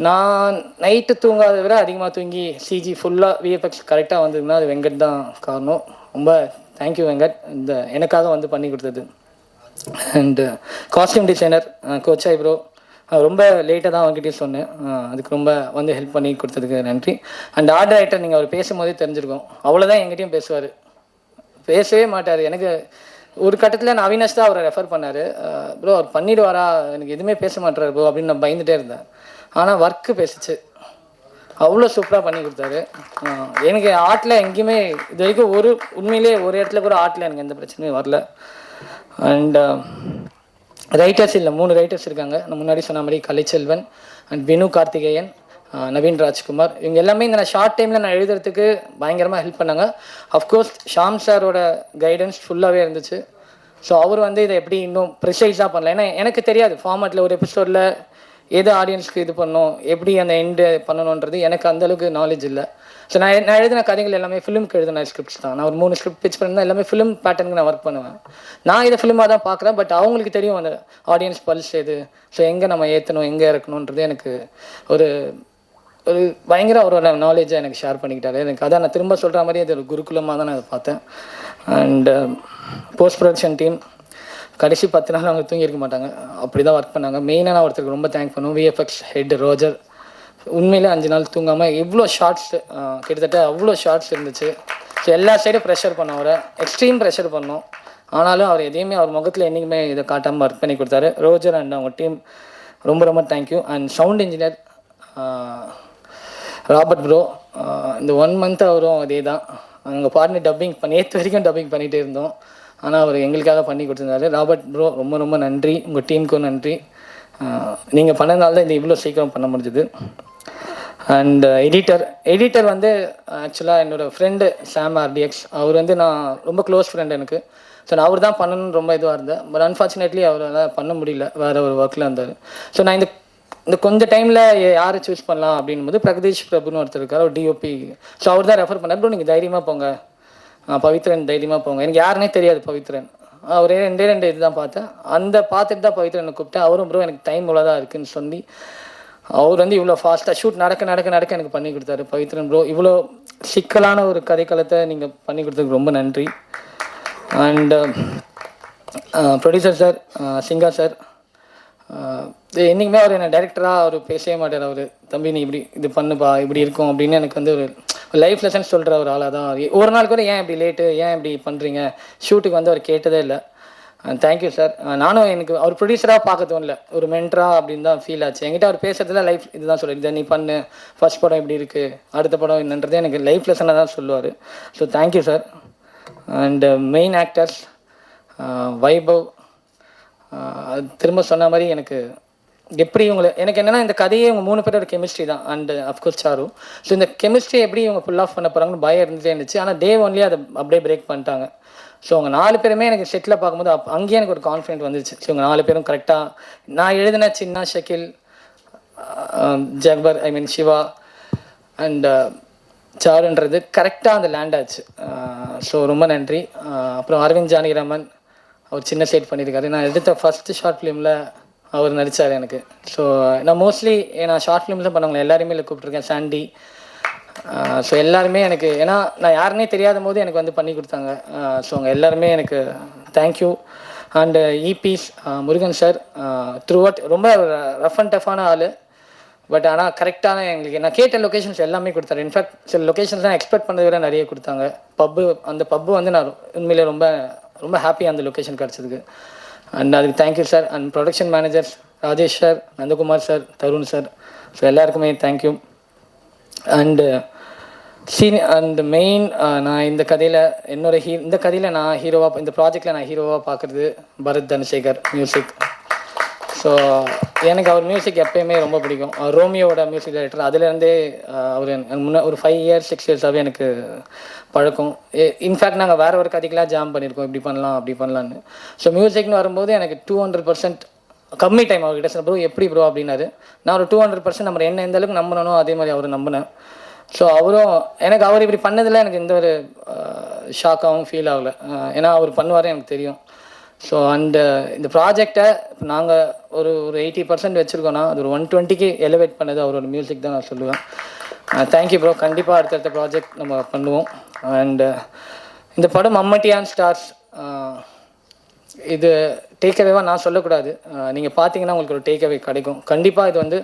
நான் நைட்டு தூங்காத விட அதிகமாக தூங்கி சிஜி ஃபுல்லாக விஎஃப்எக்ஸ் கரெக்டாக வந்ததுன்னா அது வெங்கட் தான் காரணம். ரொம்ப தேங்க்யூ வெங்கட், இந்த எனக்காக வந்து பண்ணி கொடுத்தது. அண்டு காஸ்டியூம் டிசைனர் கோச்சாய் ப்ரோ, ரொம்ப லேட்டாக தான் அவங்ககிட்டயே சொன்னேன். அதுக்கு ரொம்ப வந்து ஹெல்ப் பண்ணி கொடுத்ததுக்கு நன்றி. அண்ட் ஆர்ட் டைரக்டர், நீங்கள் அவர் பேசும்போதே தெரிஞ்சிருக்கோம், அவ்வளோதான் எங்கிட்டையும் பேசுவார், பேசவே மாட்டார். எனக்கு ஒரு கட்டத்தில் நான் அவினாஷ் தான் அவரை ரெஃபர் பண்ணார். ப்ரோ அவர் பண்ணிவிடுவாரா, எனக்கு எதுவுமே பேச மாட்டார் ப்ரோ அப்படின்னு நான் பயந்துகிட்டே இருந்தேன். ஆனால் ஒர்க்கு பேசிச்சு, அவ்வளோ சூப்பராக பண்ணி கொடுத்தாரு. எனக்கு ஆர்ட்டில் எங்கேயுமே இது வரைக்கும் உண்மையிலே ஒரு இடத்துல கூட ஆர்ட்டில் எனக்கு எந்த பிரச்சனையும் வரல. அண்ட் ரைட்டர்ஸ் இல்லை, 3 ரைட்டர்ஸ் இருக்காங்க. நான் முன்னாடி சொன்ன மாதிரி கலைச்செல்வன் அண்ட் வினு கார்த்திகேயன், நவீன் ராஜ்குமார், இவங்க எல்லாமே இந்த ஷார்ட் டைமில் நான் எழுதுறதுக்கு பயங்கரமாக ஹெல்ப் பண்ணாங்க. அஃப்கோர்ஸ் ஷாம் சாரோட கைடன்ஸ் ஃபுல்லாகவே இருந்துச்சு. ஸோ அவர் வந்து இதை எப்படி இன்னும் ப்ரிசைஸாக பண்ணல, ஏன்னா எனக்கு தெரியாது ஃபார்மேட்டில் ஒரு எபிசோடில் எது ஆடியன்ஸ்க்கு இது பண்ணணும், எப்படி அந்த எண்டு பண்ணணுன்றது எனக்கு அந்தளவுக்கு நாலேஜ் இல்லை. ஸோ நான் எழுதின கதைகள் எல்லாமே ஃபிலிமுக்கு எழுதின ஸ்கிரிப்ட்ஸ் தான். நான் ஒரு 3 ஸ்கிரிப்ட் பிச் பண்ணியிருந்தேன், எல்லாமே ஃபிலிம் பேட்டர்னுக்கு நான் ஒர்க் பண்ணுவேன். நான் இதை ஃபிலிமாக தான் பார்க்குறேன், பட் அவங்களுக்கு தெரியும் அந்த ஆடியன்ஸ் பல்ஸ் எது, ஸோ எங்கே நம்ம ஏற்றணும் எங்கே இறக்கணுன்றது எனக்கு ஒரு பயங்கர ஒரு நாலேஜை எனக்கு ஷேர் பண்ணிக்கிட்டாரு. எனக்கு அதான் நான் திரும்ப சொல்கிற மாதிரி அது ஒரு குருகுலமாக தான் நான் அதை பார்த்தேன். அண்டு போஸ்ட் ப்ரொடக்ஷன் டீம் கடைசி 10 நாள் அவங்க தூங்கியிருக்க மாட்டாங்க, அப்படி தான் ஒர்க் பண்ணாங்க. மெயினாக நான் ஒருத்தருக்கு ரொம்ப தேங்க் பண்ணுவோம், விஎஃப்எக்ஸ் ஹெட் ரோஜர். உண்மையிலே 5 நாள் தூங்காமல் இவ்வளோ ஷார்ட்ஸ், கிட்டத்தட்ட அவ்வளோ ஷார்ட்ஸ் இருந்துச்சு. ஸோ எல்லா சைடும் ப்ரெஷர் பண்ண அவரை, எக்ஸ்ட்ரீம் ப்ரெஷர் பண்ணோம். ஆனாலும் அவர் எதையுமே அவர் முகத்தில் என்றைக்குமே இதை காட்டாமல் ஒர்க் பண்ணி கொடுத்தாரு. ரோஜர் அண்ட் அவங்க டீம் ரொம்ப ரொம்ப thank you. And sound engineer Robert bro, இந்த 1 மந்த் அவரும் அதே தான், அங்கே பாடின டப்பிங் நேற்று வரைக்கும் டப்பிங் பண்ணிகிட்டே இருந்தோம், ஆனால் அவர் எங்களுக்காக பண்ணி கொடுத்துருந்தாரு. ராபர்ட் ப்ரோ ரொம்ப ரொம்ப நன்றி, உங்கள் டீமுக்கும் நன்றி. நீங்கள் பண்ணதுனால தான் இந்த இவ்வளோ சீக்கிரம் பண்ண முடிஞ்சுது. அண்ட் எடிட்டர் வந்து ஆக்சுவலாக என்னோடய ஃப்ரெண்டு சாம் ஆர்டிஎக்ஸ், அவர் வந்து நான் ரொம்ப க்ளோஸ் ஃப்ரெண்ட் எனக்கு. ஸோ நான் அவர் தான் பண்ணணும்னு ரொம்ப இதுவாக இருந்தேன். பட் அன்ஃபார்ச்சுனேட்லி அவரால் பண்ண முடியல, வேறு ஒரு ஒர்க்கில் இருந்தார். ஸோ நான் இந்த கொஞ்சம் டைமில் யாரை சூஸ் பண்ணலாம் அப்படின்போது பிரகதீஷ் பிரபுன்னு ஒருத்தர் இருக்கார், அவர் டிஓபி. ஸோ அவர் தான் ரெஃபர் பண்ணார், ப்ரோ நீங்கள் தைரியமாக போங்க, பவித்ரன் தைரியமாக போங்க. எனக்கு யாருன்னே தெரியாது பவித்ரன், அவரே 2 இது தான் பார்த்தேன். அந்த பார்த்துட்டு தான் பவித்ரனை கூப்பிட்டேன். அவரும் ப்ரோ எனக்கு டைம் இவ்வளோ தான் இருக்குதுன்னு சொல்லி அவர் வந்து இவ்வளோ ஃபாஸ்ட்டாக ஷூட் நடக்க எனக்கு பண்ணி கொடுத்தாரு. பவித்ரன் ப்ரோ இவ்வளோ சிக்கலான ஒரு கதைக்களத்தை நீங்கள் பண்ணி கொடுத்ததுக்கு ரொம்ப நன்றி. And producer sir, Singha sir, என்றைக்குமே அவர் என்னை டைரக்டராக அவர் பேசவே மாட்டார். அவர் தம்பி நீ இப்படி இது பண்ணுப்பா இப்படி இருக்கும் அப்படின்னு எனக்கு வந்து ஒரு லைஃப் லெசன்ஸ் சொல்கிற ஒரு ஆளாக தான். ஒரு நாள் கூட ஏன் இப்படி லேட்டு, ஏன் இப்படி பண்ணுறீங்க, ஷூட்டுக்கு வந்து அவர் கேட்டதே இல்லை. Thank you sir. நானும் எனக்கு அவர் ப்ரொடியூசராக பார்க்க தோணல, ஒரு மென்டரா அப்படின்னு தான் ஃபீல் ஆச்சு. என்கிட்ட அவர் பேசுறதுல லைஃப் இதுதான் சொல்லுவார், இதை நீ பண்ணு, ஃபர்ஸ்ட் படம் இப்படி இருக்குது, அடுத்த படம் என்னன்றதே எனக்கு லைஃப் லெசனாக தான் சொல்லுவார். So thank you sir. And main actors Vaibhav, திரும்ப சொன்ன மாதிரி எனக்கு எப்படி எனக்கு என்னென்னா இந்த கதையே இவங்க 3 பேரோட கெமிஸ்ட்ரி தான். And of course sir. ஸோ இந்த கெமிஸ்ட்ரி எப்படி இவங்க ஃபுல் ஆஃப் பண்ண போகிறாங்கன்னு பயம் இருந்துகிட்டே இருந்துச்சு. ஆனால் டே ஒன்லேயே அதை அப்படியே பிரேக் பண்ணிட்டாங்க. ஸோ அவங்க 4 பேருமே எனக்கு செட்டில் பார்க்கும்போது அங்கேயே எனக்கு ஒரு கான்ஃபிடென்ட் வந்துச்சு. ஸோ இவங்க 4 பேரும் கரெக்டாக நான் எழுதின சின்ன ஷக்கில், ஜக்பர் சிவா அண்ட் சாருன்றது கரெக்டாக அந்த லேண்ட் ஆச்சு. ஸோ ரொம்ப நன்றி. அப்புறம் அரவிந்த் ஜானகிராமன், அவர் சின்ன செட் பண்ணியிருக்காரு. நான் எடுத்த ஃபஸ்ட்டு ஷார்ட் ஃபிலிமில் அவர் நடித்தார் எனக்கு. ஸோ நான் மோஸ்ட்லி நான் ஷார்ட் ஃபிலிமில் பண்ணவங்களை எல்லாருமே இல்லை கூப்பிட்ருக்கேன். சாண்டி, ஸோ எல்லாருமே எனக்கு, ஏன்னா நான் யாருன்னே தெரியாத போது எனக்கு வந்து பண்ணி கொடுத்தாங்க. ஸோ அவங்க எல்லாருமே எனக்கு thank you. And EPs Murugan sir, throughout ரொம்ப ரஃப் அண்ட் டஃப்பான ஆள், பட் ஆனால் கரெக்டான எங்களுக்கு நான் கேட்ட லொக்கேஷன்ஸ் எல்லாமே கொடுத்தாரு. இன்ஃபேக்ட் சில லொக்கேஷன்ஸ் தான் எக்ஸ்பெக்ட் பண்ணதை விட நிறைய கொடுத்தாங்க. அந்த பப்பு வந்து நான் உண்மையிலே ரொம்ப ரொம்ப ஹாப்பியாக அந்த லொக்கேஷன் கிடச்சதுக்கு. அண்ட் அதுக்கு thank you sir. And production managers Rajesh sir, Nandakumar sir, Tharun sir, so எல்லாருக்குமே தேங்க்யூ. அண்டு அண்ட் மெயின் நான் இந்த கதையில் இந்த கதையில் நான் ஹீரோவாக, இந்த ப்ராஜெக்டில் நான் ஹீரோவாக பார்க்குறது பரத் தனசேகர் மியூசிக். ஸோ எனக்கு அவர் மியூசிக் எப்போயுமே ரொம்ப பிடிக்கும். ரோமியோட மியூசிக் டைரக்டர், அதுலேருந்தே அவர் ஒரு 5 இயர்ஸ் 6 இயர்ஸாகவே எனக்கு பழக்கம். இன்ஃபேக்ட் நாங்கள் வேறு ஒரு கதைக்கெலாம் ஜாம் பண்ணியிருக்கோம், இப்படி பண்ணலாம் அப்படி பண்ணலான்னு. ஸோ மியூசிக்னு வரும்போது எனக்கு 200% கம்மி டைம் அவர்கிட்ட சார் ப்ரோ எப்படி ப்ரோ அப்படின்னாரு. நான் ஒரு 200% நம்ம என்ன எந்த அளவுக்கு நம்பணும் அதே மாதிரி அவர் நம்பினேன். ஸோ அவரும் எனக்கு அவர் இப்படி பண்ணதில் எனக்கு எந்த ஒரு ஷாக்காகவும் ஃபீல் ஆகலை, ஏன்னா அவர் பண்ணுவார் எனக்கு தெரியும். ஸோ அண்டு இந்த ப்ராஜெக்டை நாங்கள் ஒரு 80% வச்சுருக்கோன்னா அது ஒரு 120க்கு எலிவேட் பண்ணது அவரோட மியூசிக் தான் நான் சொல்லுவேன். Thank you bro. கண்டிப்பாக அடுத்தடுத்த ப்ராஜெக்ட் நம்ம பண்ணுவோம். அண்டு இந்த படம் மம்மட்டியான் ஸ்டார்ஸ் இது டேக்அவேவாக நான் சொல்லக்கூடாது, நீங்கள் பார்த்தீங்கன்னா உங்களுக்கு ஒரு டேக்அவே கிடைக்கும். கண்டிப்பாக இது வந்து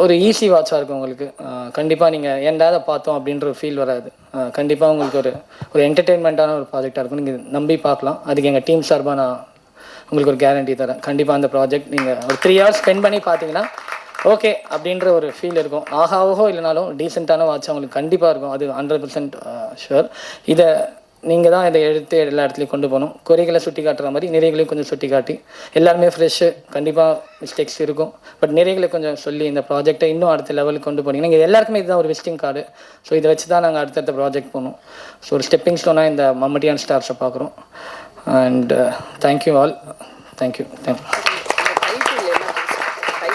ஒரு ஈஸி வாட்சாக இருக்கும் உங்களுக்கு. கண்டிப்பாக நீங்கள் ஏன்டா அதை பார்த்தோம் அப்படின்ற ஒரு ஃபீல் வராது. கண்டிப்பாக உங்களுக்கு ஒரு என்டர்டெயின்மெண்ட்டான ஒரு ப்ராஜெக்டாக இருக்கும். நீங்கள் நம்பி பார்க்கலாம். அதுக்கு எங்கள் டீம் சார்பாக நான் உங்களுக்கு ஒரு கேரண்டி தரேன். கண்டிப்பாக அந்த ப்ராஜெக்ட் நீங்கள் ஒரு 3 hours ஸ்பெண்ட் பண்ணி பார்த்தீங்கன்னா ஓகே அப்படின்ற ஒரு ஃபீல் இருக்கும். ஆகாவோ இல்லைனாலும் டீசெண்டான வாட்ச் அவங்களுக்கு கண்டிப்பாக இருக்கும். அது 100% ஷுர். இதை நீங்கள் தான் இதை எடுத்து எல்லா இடத்துலையும் கொண்டு போகணும். குறைகளை சுட்டி காட்டுற மாதிரி நிறைகளையும் கொஞ்சம் சுட்டி காட்டி, எல்லாருமே ஃப்ரெஷ்ஷு, கண்டிப்பாக மிஸ்டேக்ஸ் இருக்கும், பட் நிறைகளை கொஞ்சம் சொல்லி இந்த ப்ராஜெக்டை இன்னும் அடுத்த லெவலுக்கு கொண்டு போனீங்கன்னா இங்கே எல்லாருக்குமே இதுதான் ஒரு விசிட்டிங் கார்டு. ஸோ இதை வச்சு தான் நாங்கள் அடுத்தடுத்த ப்ராஜெக்ட் போகணும். ஸோ ஒரு ஸ்டெப்பிங் ஸ்டோனாக இந்த மம்மட்டியான் ஸ்டார்ஸை பார்க்குறோம். And thank you all. தேங்க்யூ.